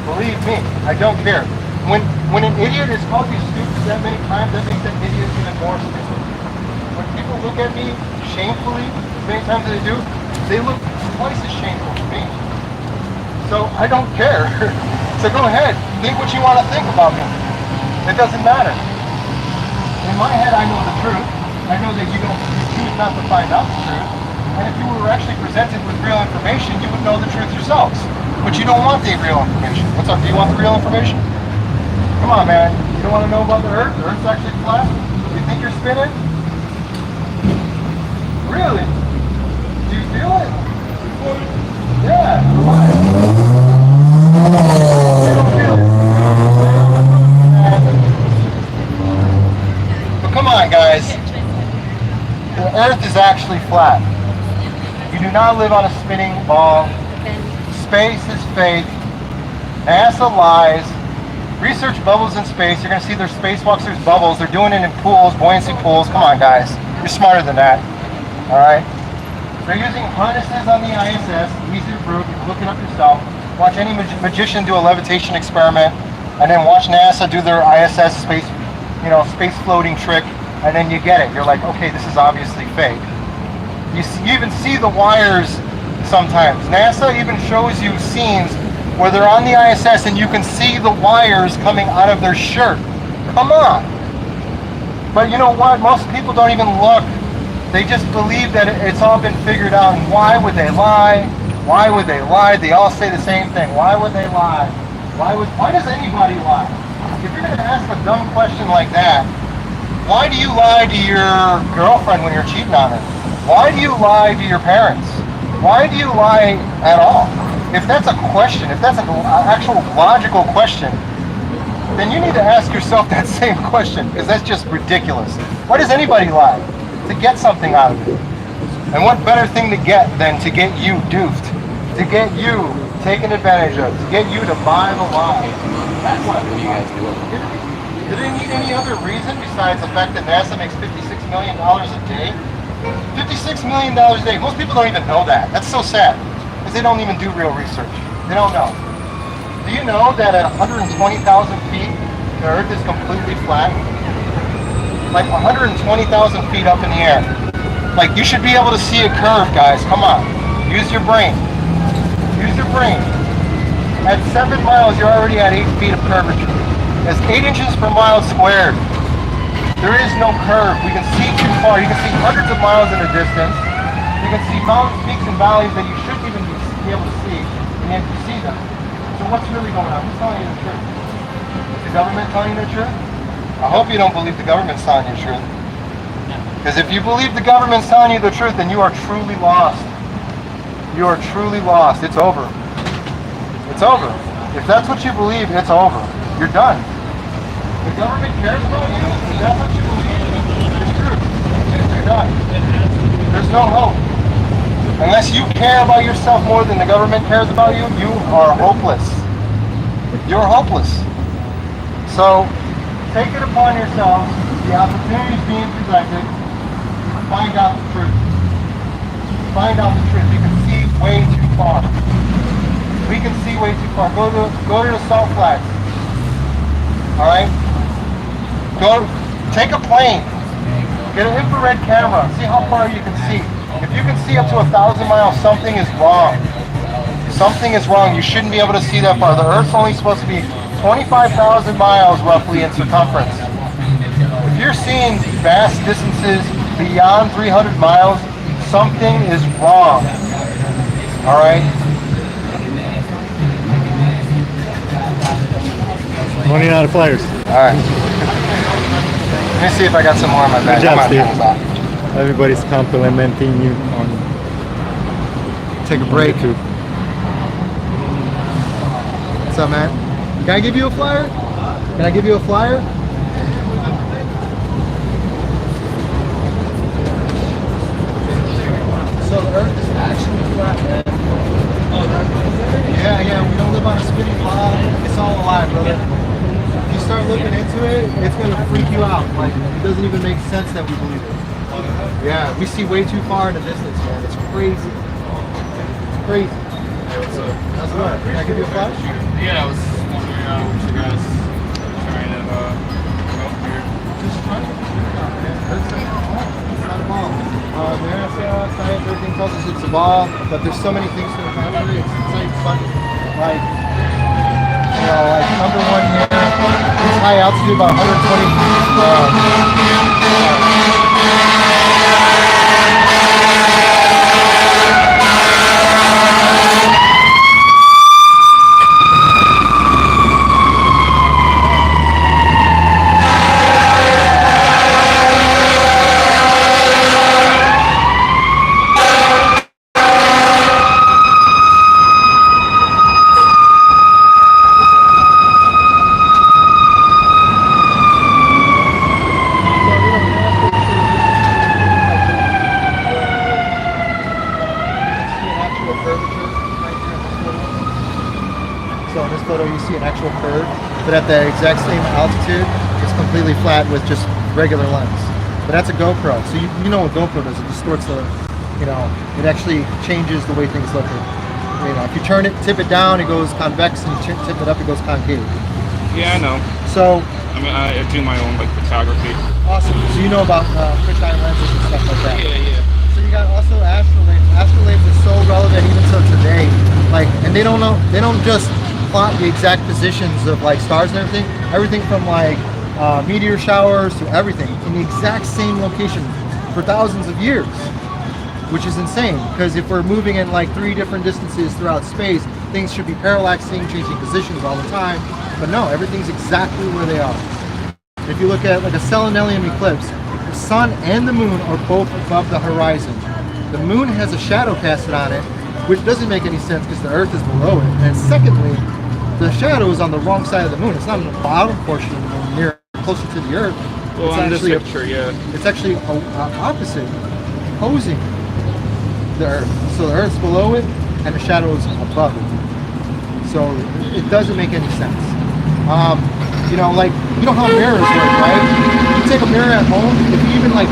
Believe me, I don't care. When an idiot is called you stupid that many times, that makes that idiot even more stupid. When people look at me shamefully, as many times as they do, they look twice as shameful to me. So I don't care. So go ahead, think what you want to think about me. It doesn't matter. In my head, I know the truth. I know that you choose not to find out the truth. And if you were actually presented with real information, you would know the truth yourselves. But you don't want the real information. What's up? Do you want the real information? Come on, man. You don't want to know about the Earth? The Earth's actually flat? You think you're spinning? Really? Do you feel it? Yeah. Why? You don't feel it. But come on, guys. The Earth is actually flat. You do not live on a spinning ball. Space is fake. NASA lies. Research bubbles in space. You're going to see their spacewalks, there's bubbles. They're doing it in pools, buoyancy pools. Come on, guys. You're smarter than that. All right? They're using harnesses on the ISS. Easy to prove. You can look it up yourself. Watch any magician do a levitation experiment, and then watch NASA do their ISS space, space floating trick. And then you get it. You're like, okay, this is obviously fake. You even see the wires sometimes. NASA even shows you scenes where they're on the ISS and you can see the wires coming out of their shirt. Come on. But you know what? Most people don't even look. They just believe that it's all been figured out. And why would they lie? Why would they lie? They all say the same thing. Why would they lie? Why does anybody lie? If you're going to ask a dumb question like that, why do you lie to your girlfriend when you're cheating on her? Why do you lie to your parents? Why do you lie at all? If that's a question, if that's an actual logical question, then you need to ask yourself that same question, because that's just ridiculous. Why does anybody lie? To get something out of it. And what better thing to get than to get you duped, to get you taken advantage of, to get you to buy the lie. That's what you guys do. Do they need any other reason besides the fact that NASA makes $56 million a day? $56 million a day. Most people don't even know that. That's so sad. Because they don't even do real research. They don't know. Do you know that at 120,000 feet, the Earth is completely flat? Like 120,000 feet up in the air. Like, you should be able to see a curve, guys. Come on. Use your brain. Use your brain. At 7 miles, you're already at 8 feet of curvature. That's 8 inches per mile squared. There is no curve. We can see too far. You can see hundreds of miles in the distance. You can see mountains, peaks, and valleys that you shouldn't even be able to see, and yet you see them. So what's really going on? Who's telling you the truth? Is the government telling you the truth? I hope you don't believe the government's telling you the truth. Because if you believe the government's telling you the truth, then you are truly lost. You are truly lost. It's over. It's over. If that's what you believe, it's over. You're done. The government cares about you. If that's what you believe, it's true. You're done. There's no hope. Unless you care about yourself more than the government cares about you, you are hopeless. You're hopeless. So, take it upon yourselves, the opportunity is being presented, to find out the truth. Find out the truth. You can see way too far. We can see way too far. Go to the salt flats. Alright? Take a plane. Get an infrared camera. See how far you can see. If you can see up to 1,000 miles, something is wrong. Something is wrong. You shouldn't be able to see that far. The Earth's only supposed to be 25,000 miles roughly in circumference. If you're seeing vast distances beyond 300 miles, something is wrong. Alright? Running out of flyers. Alright. Let me see if I got some more in my bag. Good job, Steve. Everybody's complimenting you on Take a break. YouTube. What's up, man? Can I give you a flyer? Can I give you a flyer? So the Earth is actually flat, man. Yeah, we don't live on a spinning block. It's all alive, brother. If you start looking into it, it's gonna freak you out. Like, it doesn't even make sense that we believe it. Yeah, we see way too far in the distance, man. It's crazy. It's crazy. How's it going? Can I give you a flash? Yeah, I was wondering what you guys trying to go here. Just trying to figure it out, man. It's not a ball. America, science, everything tells us it's a ball, but there's so many things to the contrary. It's like funny. Like, you know, like number one here, it's high altitude, about 120. So in this photo you see an actual curve, but at the exact same altitude, it's completely flat with just regular lens. But that's a GoPro, so you know what GoPro does, it distorts the, you know, it actually changes the way things look. You know, if you turn it, tip it down, it goes convex, and you tip it up, it goes concave. Yeah, I know. So, I mean, I do my own like photography. awesome, so you know about fisheye lenses and stuff like that. Yeah. So you got also astrolabes. Astrolabes is so relevant even till today. Like, and they don't just plot the exact positions of like stars and everything. Everything from like meteor showers to everything in the exact same location for thousands of years, which is insane. Because if we're moving in like 3 different distances throughout space, things should be parallaxing, changing positions all the time. But no, everything's exactly where they are. If you look at like a selenelium eclipse, the sun and the moon are both above the horizon. The moon has a shadow casted on it, which doesn't make any sense because the Earth is below it. And secondly, the shadow is on the wrong side of the moon. It's not on the bottom portion of the moon, near closer to the Earth. Well, it's on this actually picture, yeah. It's actually opposite, opposing the Earth. So the Earth's below it, and the shadow is above it. So it doesn't make any sense. You know, like, you know how mirrors work, right? You take a mirror at home, if you even like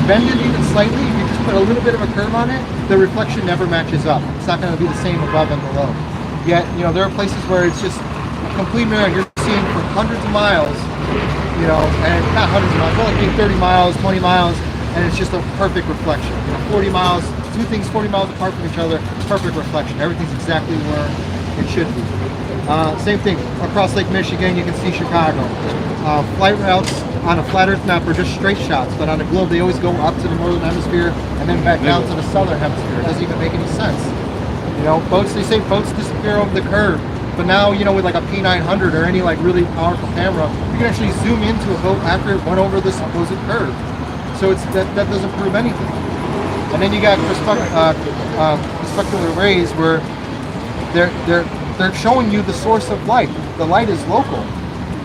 bend it even slightly, if you just put a little bit of a curve on it, the reflection never matches up. It's not going to be the same above and below. Yet, you know, there are places where it's just a complete mirror you're seeing for hundreds of miles, you know, and not hundreds of miles, well, like 30 miles, 20 miles, and it's just a perfect reflection. You know, 40 miles, 2 things 40 miles apart from each other, perfect reflection. Everything's exactly where it should be. Same thing, across Lake Michigan, you can see Chicago. Flight routes on a flat Earth map are just straight shots, but on a globe, they always go up to the northern hemisphere and then back down to the southern hemisphere. It doesn't even make any sense. You know, boats, they say boats disappear over the curve, but now, you know, with like a P900 or any like really powerful camera, you can actually zoom into a boat after it went over the supposed curve. So it's that doesn't prove anything. And then you got spectacular rays where they're showing you the source of light. The light is local,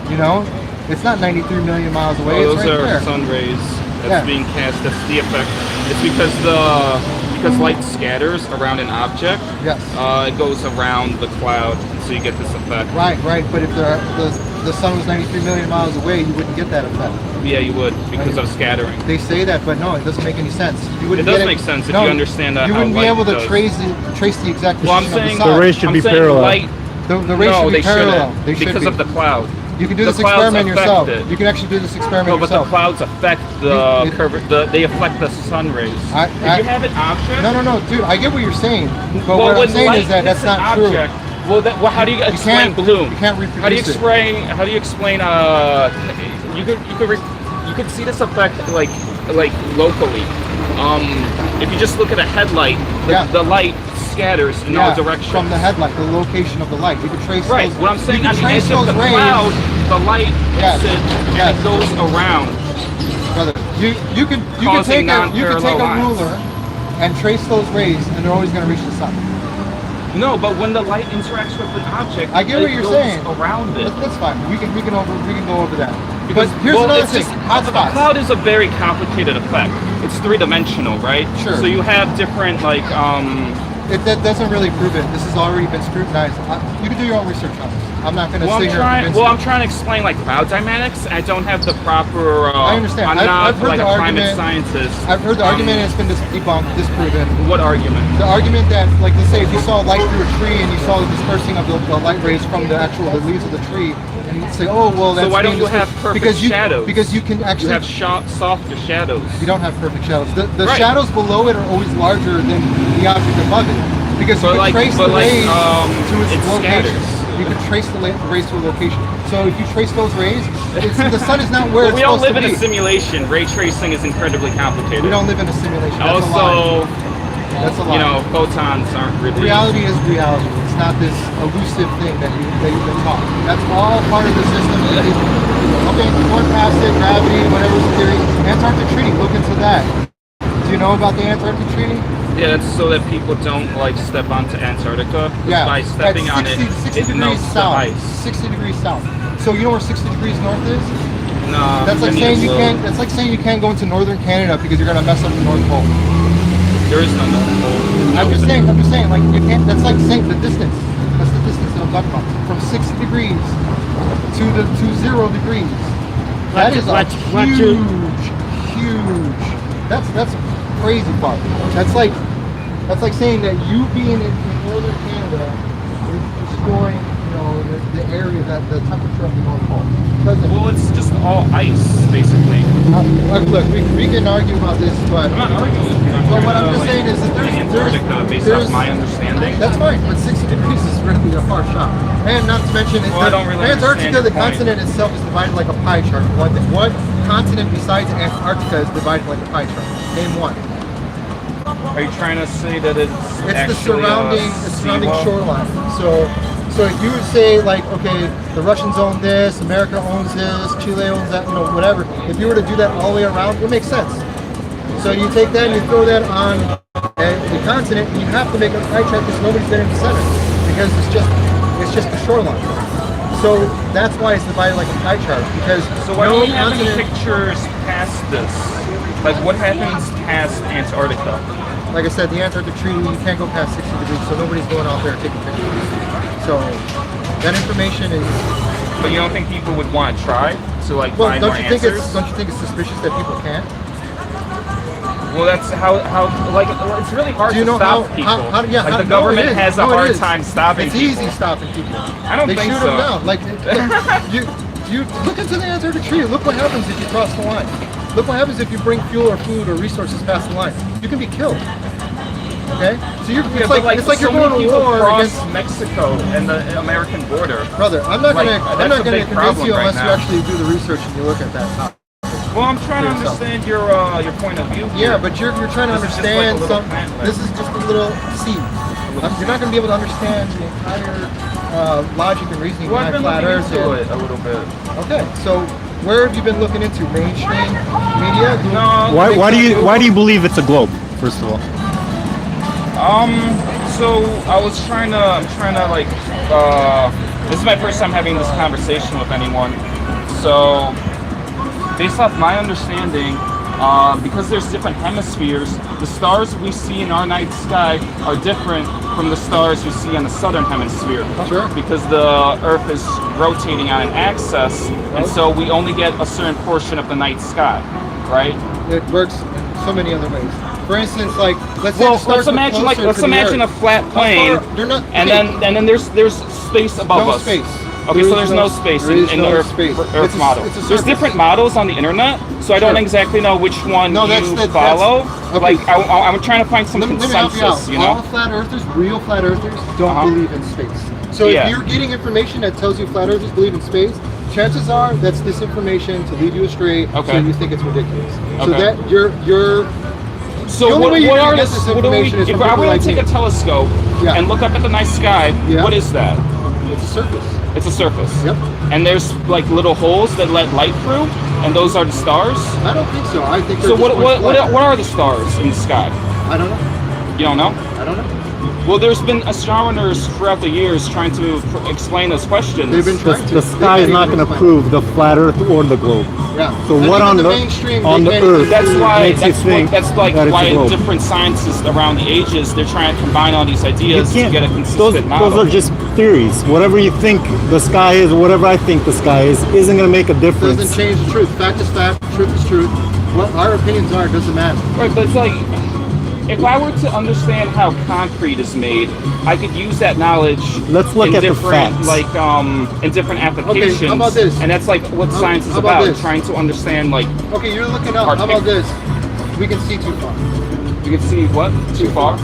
you know? It's not 93 million miles away, Oh, it's those right are there. sun rays that's being cast. That's the effect. It's because light scatters around an object. Yes. It goes around the cloud, so you get this effect. Right. But if the sun was 93 million miles away, you wouldn't get that effect. Yeah, you would because of scattering. They say that, but no, it doesn't make any sense. You wouldn't It does get make sense if no, you understand you how wouldn't be light able to does. trace the exact position Well, I'm of saying the sun. The rays should I'm be saying parallel. Light, The rays no, should be they parallel. shouldn't, They should because be. of the cloud. You can do The this clouds experiment affect yourself. it. You can actually do this experiment No, but the yourself. clouds affect the curve. They affect the sun rays. If you have an object. No, dude. I get what you're saying, but Well, what I'm when saying light is that that's hits an not true. object, well, how do you explain bloom? You can't reproduce How do you it. explain? How do you explain? You could see this effect like locally. If you just look at a headlight, the light scatters in all directions. From the headlight, the location of the light. You can trace Right. those. What I'm saying you on can the trace edge of those the rays. cloud, the light hits it and Yes. it goes around. Brother, you can Causing take a non-parallel ruler and trace those rays, and they're always going to reach the sun. No, but when the light interacts with an object, I get what you're goes saying. around it. That's fine. We can go over that. Because but here's another thing. A cloud is a very complicated effect. It's three-dimensional, right? Sure. So you have different that doesn't really prove it. This has already been scrutinized. You can do your own research on this. I'm not going to sit here and convince you. I'm trying to explain like cloud dynamics. I don't have the proper. I understand. I'm not I've heard like the a argument. climate scientist. I've heard the argument, and it's been debunked, disproven. What argument? The argument that, like, let's say if you saw light through a tree and you saw the dispersing of the light rays from the leaves of the tree, and you say, oh well, that's so why don't you have perfect shadows? Because you can actually have softer shadows. You don't have perfect shadows. The right. shadows below it are always larger than the object above it, because you can trace the rays to its location. Scatters. You can trace the rays to a location. So if you trace those rays, the sun is not where it's supposed to be. We don't live in a simulation. Ray tracing is incredibly complicated. We don't live in a simulation. That's also, that's a lie. You know, photons aren't really. Reality is reality. It's not this elusive thing that you've been taught. That's all part of the system. Okay, going past it, gravity, whatever's the theory. Antarctic Treaty, look into that. Do you know about the Antarctic Treaty? Yeah, that's so that people don't like step onto Antarctica. Yeah, by stepping on it, 60 it degrees melts south. the ice. 60 degrees south. So you know where 60 degrees north is? No. That's like saying you can't. That's like saying you can't go into northern Canada because you're gonna mess up the North Pole. There is no North Pole. I'm just saying. Like you can't. That's like saying the distance. That's the distance that I'm talking about. From 60 degrees to 0 degrees. That is a huge. That's a crazy part. That's like saying that you being in northern Canada is destroying, the area, the temperature of the North Pole. Well, it's just all ice, basically. Look, we can argue about this, but I'm not arguing. But what I'm just saying is that based off my understanding. That's fine, but 60 degrees is really a far shot. And not to mention, I don't really Antarctica, the point. continent itself, is divided like a pie chart. What continent besides Antarctica is divided like a pie chart? Name one. Are you trying to say that it's the surrounding shoreline? So if you would say, like, okay, the Russians own this, America owns this, Chile owns that, whatever. If you were to do that all the way around, it makes sense. So you take that and you throw that on the continent, and you have to make a pie chart because nobody's there in the center, because it's just the shoreline. So that's why it's divided like a pie chart, because so why don't we have any pictures past this? Like, what happens past Antarctica? Like I said, the Antarctic Treaty, you can't go past 60 degrees, so nobody's going out there taking pictures. So that information is. But you don't think people would want to try to find more answers? Don't you think it's suspicious that people can't? Well, that's how it's really hard to stop people. The government has a hard time stopping people. It's easy stopping people. I don't think so. They shoot them down. Like, you look into the Antarctic Treaty. Look what happens if you cross the line. Look what happens if you bring fuel or food or resources past the line. You can be killed. Okay? So it's like you're going to war against Mexico and the American border. Brother, I'm not gonna convince you unless you actually do the research and you look at that topic. Well, I'm trying to understand your point of view. Yeah, but you're trying to understand this is just a little seed. You're not going to be able to understand the entire logic and reasoning behind flat Earth. It a little bit. Okay, so where have you been looking into? Mainstream media? No. Why do you believe it's a globe? First of all. So I'm trying to this is my first time having this conversation with anyone. So based off my understanding, because there's different hemispheres, the stars we see in our night sky are different from the stars we see on the southern hemisphere. Sure. Because the Earth is rotating on an axis, and so we only get a certain portion of the night sky, right? It works in so many other ways. For instance, like let's imagine a flat plane, and then there's space above us. Space. Okay, so there's no space in the Earth model. There's different models on the internet, so I don't exactly know which one you follow. Okay. I'm trying to find some consensus, you know? All flat earthers, real flat earthers, don't believe in space. So if you're getting information that tells you flat earthers believe in space, chances are that's disinformation to lead you astray, so you think it's ridiculous. So that you're So what do we, if I were to take a telescope and look up at the night sky, what is that? It's a surface. It's a surface. Yep. And there's like little holes that let light through, and those are the stars. I don't think so. I think. So what are the stars in the sky? I don't know. You don't know? I don't know. Well, there's been astronomers throughout the years trying to explain those questions. They've been trying to. The sky is not going to prove the flat Earth or the globe. Yeah. So And what even on the mainstream, on they the can't Earth even- That's why. makes you think That's like that it's a why globe? different scientists around the ages they're trying to combine all these You ideas to can't. get a consistent model. Those are just theories. Whatever you think the sky is, or whatever I think the sky is, isn't going to make a difference. Doesn't change the truth. Fact is fact. Truth is truth. What our opinions are doesn't matter. Right, but it's like, if I were to understand how concrete is made, I could use that knowledge. Let's look in at the different, facts. like in different applications. Okay, how about this? And that's like what science is how about about, this? trying to understand like Okay, you're looking up. Hard How about pick. this? We can see too far. you can see what too far.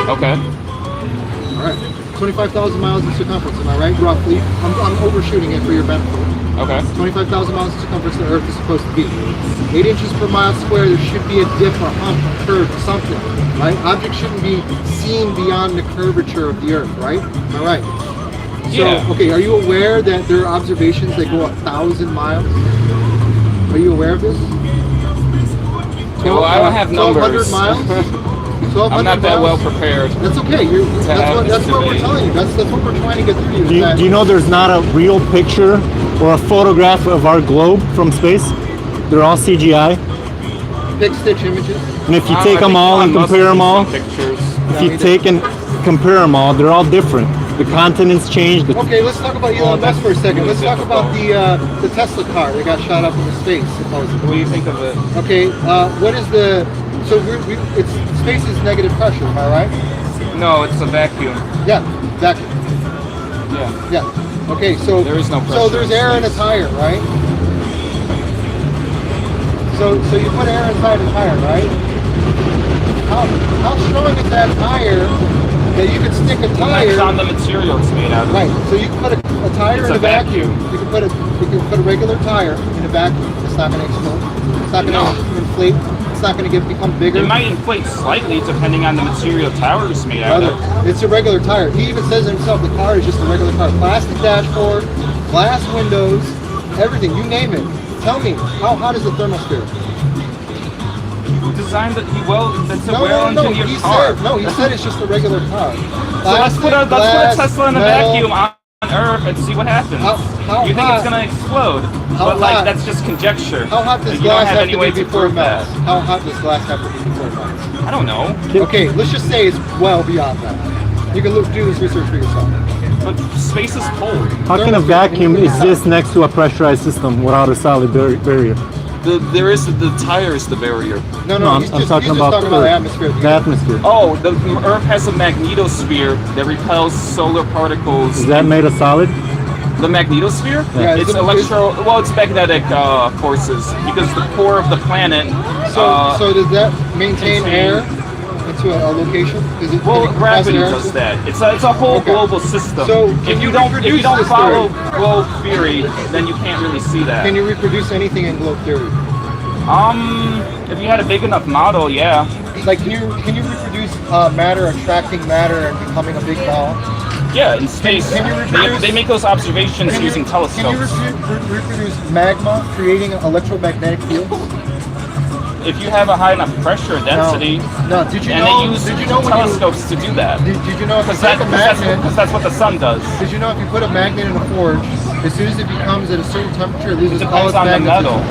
Okay. All right. 25,000 miles in circumference. Am I right? Roughly. I'm overshooting it for your benefit. Okay. 25,000 miles in circumference the Earth is supposed to be. 8 inches per mile square, there should be a dip, a hump, a curve, something, right? Objects shouldn't be seen beyond the curvature of the Earth, right? All right. So, Yeah. okay, are you aware that there are observations that go 1,000 miles? Are you aware of this? Well, I don't have 1,200 numbers. miles? 1,200 I'm not that well miles? prepared. That's okay. have That's this what we're debate. telling you. That's what we're trying to get through to you. Do you, do you know there's not a real picture or a photograph of our globe from space? They're all CGI. Pick stitch images. And if you I take them think all and Elon Musk compare did them all, some pictures. if you take and compare them all, they're all different. The continents change. Okay, let's talk about Elon Musk for a second. Let's talk about the Tesla car that got shot up into space, supposedly. What do you think of it? Okay, what is the... So it's space is negative pressure, am I right? No, it's a vacuum. Yeah, vacuum. Yeah. Yeah. Okay, so There is no So pressure there's in air in a space. tire, right? So you put air inside a tire, right? How strong is that tire that you could stick a tire? Depends on the material it's made out of. Right. So you can put a tire It's in a a vacuum. vacuum. You can put a regular tire in a vacuum. It's not going to explode. It's not going to No. inflate. It's not going to become bigger. It might inflate slightly depending on the material tower is made out Brother, of. it's a regular tire. He even says himself, the car is just a regular car. Plastic dashboard, glass windows, everything. You name it. Tell me, how hot is the thermosphere? Designed that that's a No. well-engineered He car. said, he said it's just a regular car. So let's put a Tesla in a metal. vacuum on Earth and see what happens. How you think hot- it's gonna explode? how But like hot- that's just conjecture. How hot does You don't glass have have any to way be to before it prove that. melts? How hot does glass have to be before it melts? I don't know. Okay, let's just say it's well beyond that. You can do this research for yourself. But space is cold. How can a vacuum exist next to a pressurized system without a solid barrier? The tire is the barrier. No, I'm he's just talking talking about about the Earth. atmosphere. The atmosphere. Oh, the Earth has a magnetosphere that repels solar particles. Is that made of solid? The magnetosphere? Yeah, It's it's magnetic forces because the core of the planet. So does that maintain air into a location? Is it, Well, can it compress gravity air does into- that. It's a whole Okay. global system. So, if can you you don't reproduce this follow globe theory, then you can't really see that. Can you reproduce anything in globe theory? If you had a big enough model, yeah. Like, can you reproduce matter attracting matter and becoming a big ball? Yeah, in space. Can you reproduce- They make those observations Can you- using Can you telescopes. reproduce magma creating electromagnetic fields? If you have a high enough pressure density, No. Did you and know? they use Did you know when you, telescopes to do that. did you know if you Because put a magnet? that's what the sun does. Did you know if you put a magnet in a forge, as soon as it becomes at a certain temperature, it It loses all depends its on the magnetism? metal.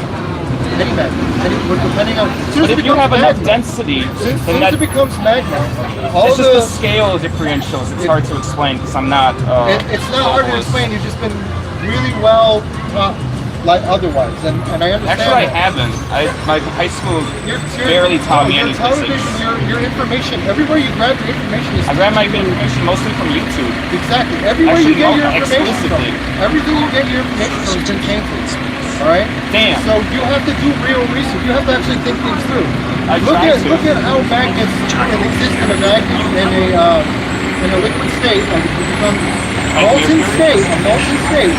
Any magnet. Depending on. As soon But as if it you have becomes enough magnet, density, as then soon as it becomes magnet, all it's just the the. scale differentials. It's hard to explain because I'm not. It's not hard to globalist. explain. You've just been really well taught, like otherwise, and I understand. Actually, I that. haven't. My high school Your barely taught me your any television, physics. your information, everywhere you grab your information is. I grab my information mostly from YouTube. Exactly. Everywhere Actually, you get your no, information exclusively. from. Everything you get your information from has been tainted. All right. Damn. So you have to do real research. You have to actually think things through. I Look try at to. look at how magnets can exist in a vacuum in a liquid state, like it become molten state. A molten state.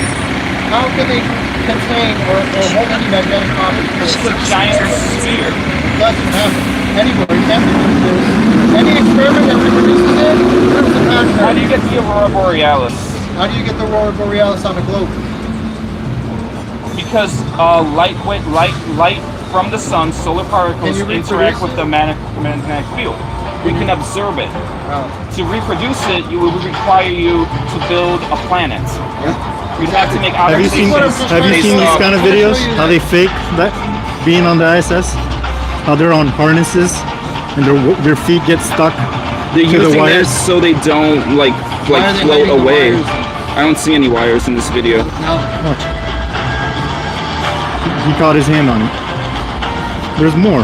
How can they contain or hold any magnetic properties? It's a giant sphere. It doesn't happen anywhere. You can't reproduce this. Any experiment that reproduces it, proves the How do contrary. you get the aurora borealis? How do you get the aurora borealis on the globe? Because light from the sun, solar particles Can you interact reproduce with the magnetic field. We can observe it. To reproduce it, it would require you to build a planet. You'd have to make Have you seen these kind of videos? How they fake that being on the ISS? How they're on harnesses and their feet get stuck They're to the using wires. that so they don't like Why are they float hiding the away. wires? I don't see any wires in this video. He caught his hand on it. There's more.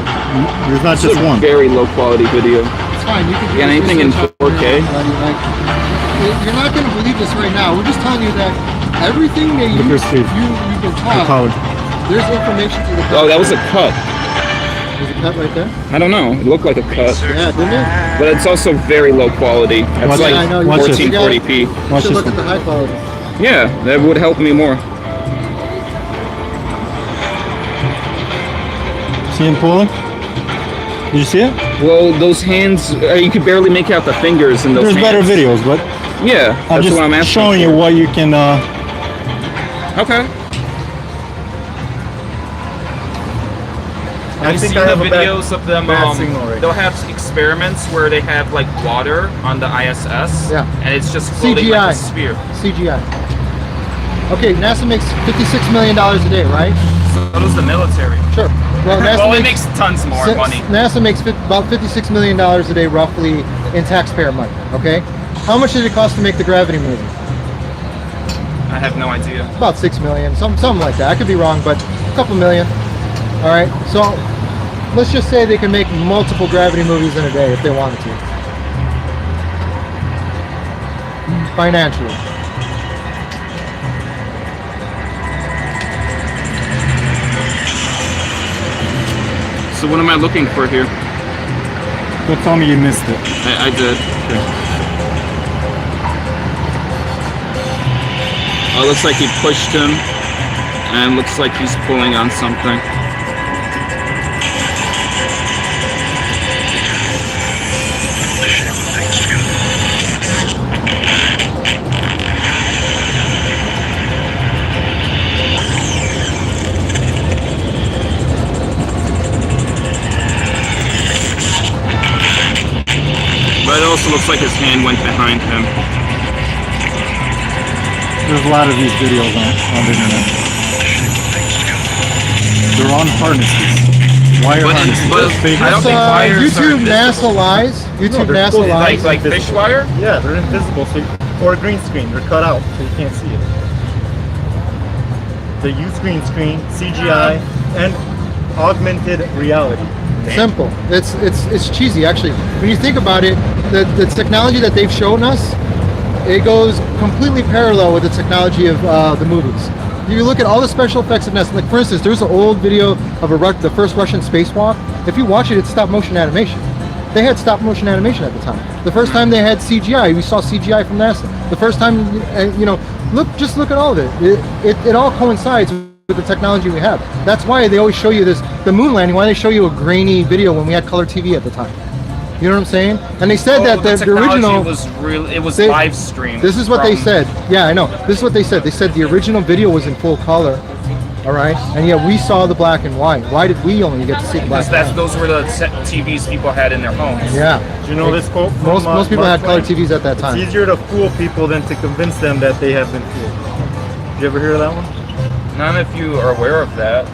There's not It's just a one. very low quality video. It's fine. You can do Yeah, this anything in research up 4K? there, buddy. Like, you're not going to believe this right now. We're just telling you that everything that Look at Steve. you've been The taught, collar. there's information to the Oh, that was a cut. There's a cut right there? I don't know. It looked like a cut. Yeah, didn't it? But it's also very low quality. That's Watch like it. I know, you Watch this. 1440p. You Watch should this look at one. the high quality. Yeah, that would help me more. See him pulling? Did you see it? Well, those hands, you could barely make out the fingers in those There's better hands. videos, but Yeah, I'm that's just what I'm asking. showing you what you can. Okay. I Have you think seen I have the a bad- videos of them? bad signal right They'll have experiments where they have like water on the ISS, Yeah. and it's just floating CGI. like a sphere. CGI. Okay, NASA makes $56 million a day, right? So does the military. Sure. Well, NASA Well, it makes tons more money. NASA makes about $56 million a day, roughly, in taxpayer money. Okay. How much did it cost to make the Gravity movie? I have no idea. About 6 million, something like that. I could be wrong, but a couple million. All right. So let's just say they can make multiple Gravity movies in a day if they wanted to. Financially. So what am I looking for here? Don't tell me you missed it. I did. Oh, it looks like he pushed him, and looks like he's pulling on something. But it also looks like his hand went behind him. There's a lot of these videos on the internet. They're on harnesses. Wire But harnesses. but Fake- I don't think wires YouTube are NASA Lies. YouTube they're NASA supposed to Lies. like fish wire. Yeah, they're invisible, or a green screen. They're cut out, so you can't see it. They use green screen, CGI, and augmented reality. Simple. It's cheesy actually. When you think about it, the technology that they've shown us, it goes completely parallel with the technology of the movies. You look at all the special effects of NASA. Like for instance, there's an old video of the first Russian spacewalk. If you watch it, it's stop motion animation. They had stop motion animation at the time. The first time they had CGI, we saw CGI from NASA. The first time, just look at all of it. It all coincides with the technology we have. That's why they always show you this, the moon landing, why they show you a grainy video when we had color TV at the time. You know what I'm saying? And they said that the original was real. It was they- live streamed. This is what they from- said. Yeah, I know. This is what they said. They said the original video was in full color. All right, and yet we saw the black and white. Why did we only get to see the black? Because and white? those were the TVs people had in their homes. Yeah. Do you know this quote? From, Most people Mark had color Twain? TVs at that time. It's easier to fool people than to convince them that they have been fooled. Did you ever hear that one? None if you are aware of that.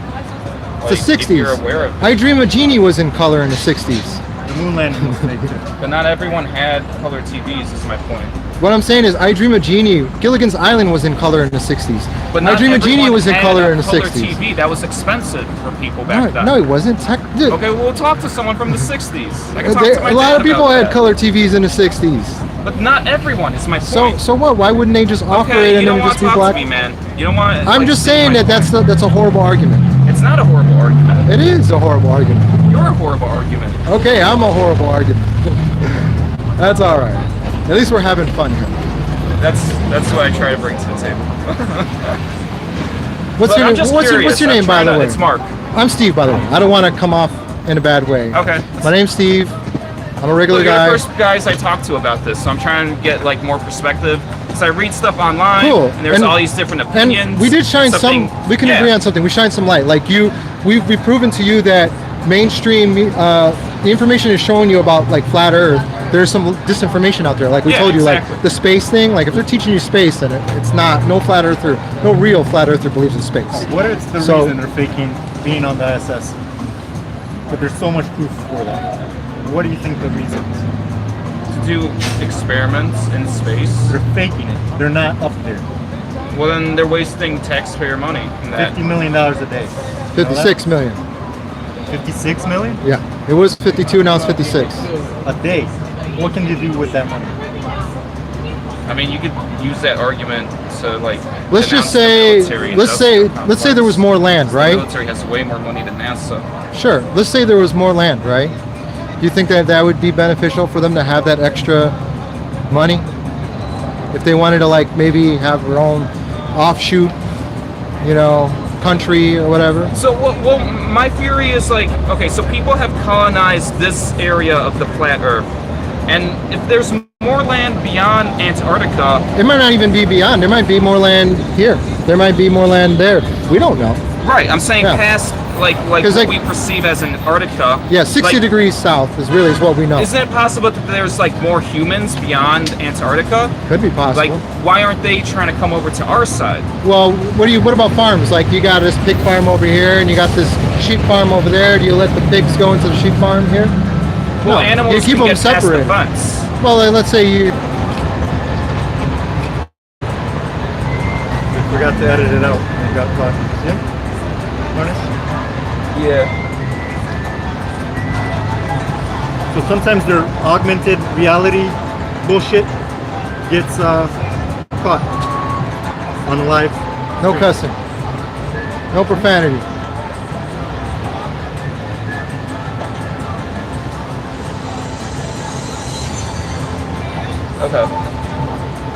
It's the Like, if you're 60s. aware of it. I Dream a Genie was in color in the 60s. The moon landing was fake too. But not everyone had color TVs, is my point. What I'm saying is, I Dream a Genie, Gilligan's Island was in color in the 60s. But I not Dream a Genie everyone was in had color a in the color 60s. TV. That was expensive for people back then. No, it wasn't. Dude, Okay, well, we'll talk to someone from the 60s. I can talk to my a lot dad of people about had that. color TVs in the 60s. But not everyone, is my So point. so what? Why wouldn't they just offer Okay, it you and don't then want just to be talk black? to me, man. You don't want. I'm like, just see saying my that point. that's a horrible argument. It's not a horrible argument. It is a horrible argument. You're a horrible argument. Okay, I'm a horrible argument. That's all right. At least we're having fun here. That's what I try to bring to the table. What's But your I'm name? just What's curious. your I'm name, by trying the to- way? It's Mark. I'm Steve, by the way. I don't want to come off in a bad way. Okay. My name's Steve. I'm a regular Well, you're guy. the first guys I talked to about this, so I'm trying to get like more perspective. because I read stuff online, Cool. and there's all these different opinions. And we did shine some. We can agree on something. We shined some light. Like we've proven to you that mainstream, the information is showing you about like flat Earth. There's some disinformation out there. Like we told you, exactly. like the space thing. Like if they're teaching you space, then it's not. No flat earther, no real flat earther believes in space. What is the reason they're faking being on the ISS? But there's so much proof for that. What do you think the reason is? To do experiments in space. They're faking it. They're not up there. Well, then they're wasting taxpayer money. In that. $50 million a day. 56 million. 56 million? Yeah, it was 52. Now it's 56. A day. What can you do with that money? I mean, you could use that argument to like. Let's just say, let's say there was more land, right? The military has way more money than NASA. Sure. Let's say there was more land, right? Do you think that would be beneficial for them to have that extra money? If they wanted to like maybe have their own offshoot, you know, country or whatever? So, well, my theory is like, okay, so people have colonized this area of the flat Earth, and if there's more land beyond Antarctica, it might not even be beyond. There might be more land here. There might be more land there. We don't know. Right, I'm saying past like what we perceive as Antarctica. Yeah, 60 degrees south is what we know. Isn't it possible that there's like more humans beyond Antarctica? Could be possible. Like, why aren't they trying to come over to our side? Well, what about farms? Like you got this pig farm over here and you got this sheep farm over there. Do you let the pigs go into the sheep farm here? Well, animals you keep can them get past the separated. fence. Well, let's say you forgot to edit it out. You got caught. Yeah? Yeah. So sometimes their augmented reality bullshit gets caught on live. no cussing, no profanity. Okay.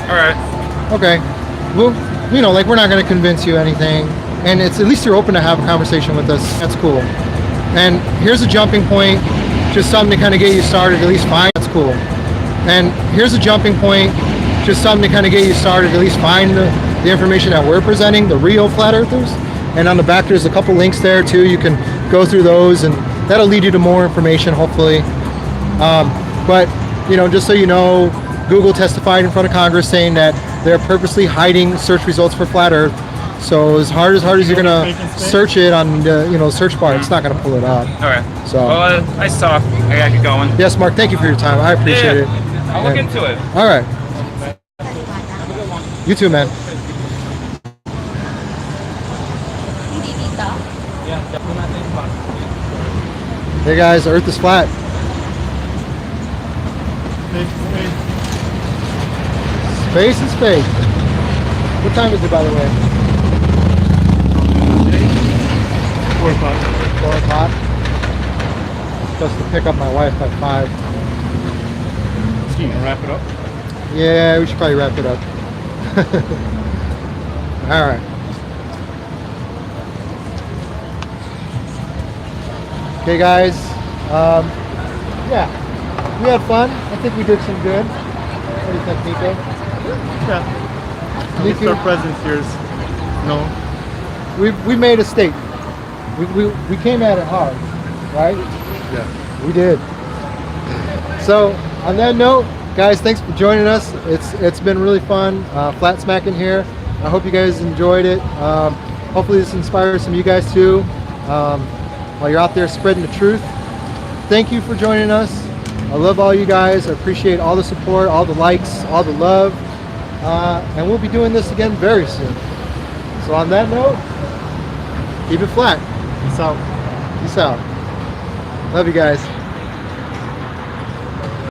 All right. Okay. Well, you know, like we're not going to convince you anything, and it's at least you're open to have a conversation with us. That's cool. And here's a jumping point, just something to kind of get you started. At least find that's cool. And here's a jumping point, just something to kind of get you started. At least find the information that we're presenting, the real flat earthers. And on the back, there's a couple links there too. You can go through those, and that'll lead you to more information, hopefully. But you know, just so you know, Google testified in front of Congress saying that they're purposely hiding search results for flat Earth. So as hard as you're gonna search it on the search bar, it's not gonna pull it up. All right. So well, nice talk. I gotta get going. Yes, Mark. Thank you for your time. I appreciate it. I'll look into it. All right. You too, man. Hey guys, Earth is flat. Space is fake. What time is it, by the way? 4 o'clock. 4 o'clock. Just to pick up my wife at 5. So you can wrap it up? Yeah, we should probably wrap it up. All right. Okay, guys. Yeah, we had fun. I think we did some good. What do you think, Nico? Yeah. At least our presence here is known. We made a statement. We came at it hard, right? Yeah. We did. So on that note, guys, thanks for joining us. It's been really fun. Flatsmacking here. I hope you guys enjoyed it. Hopefully this inspires some of you guys too. While you're out there spreading the truth. Thank you for joining us. I love all you guys. I appreciate all the support, all the likes, all the love. And we'll be doing this again very soon. So on that note, keep it flat. Peace out. Peace out. Love you guys.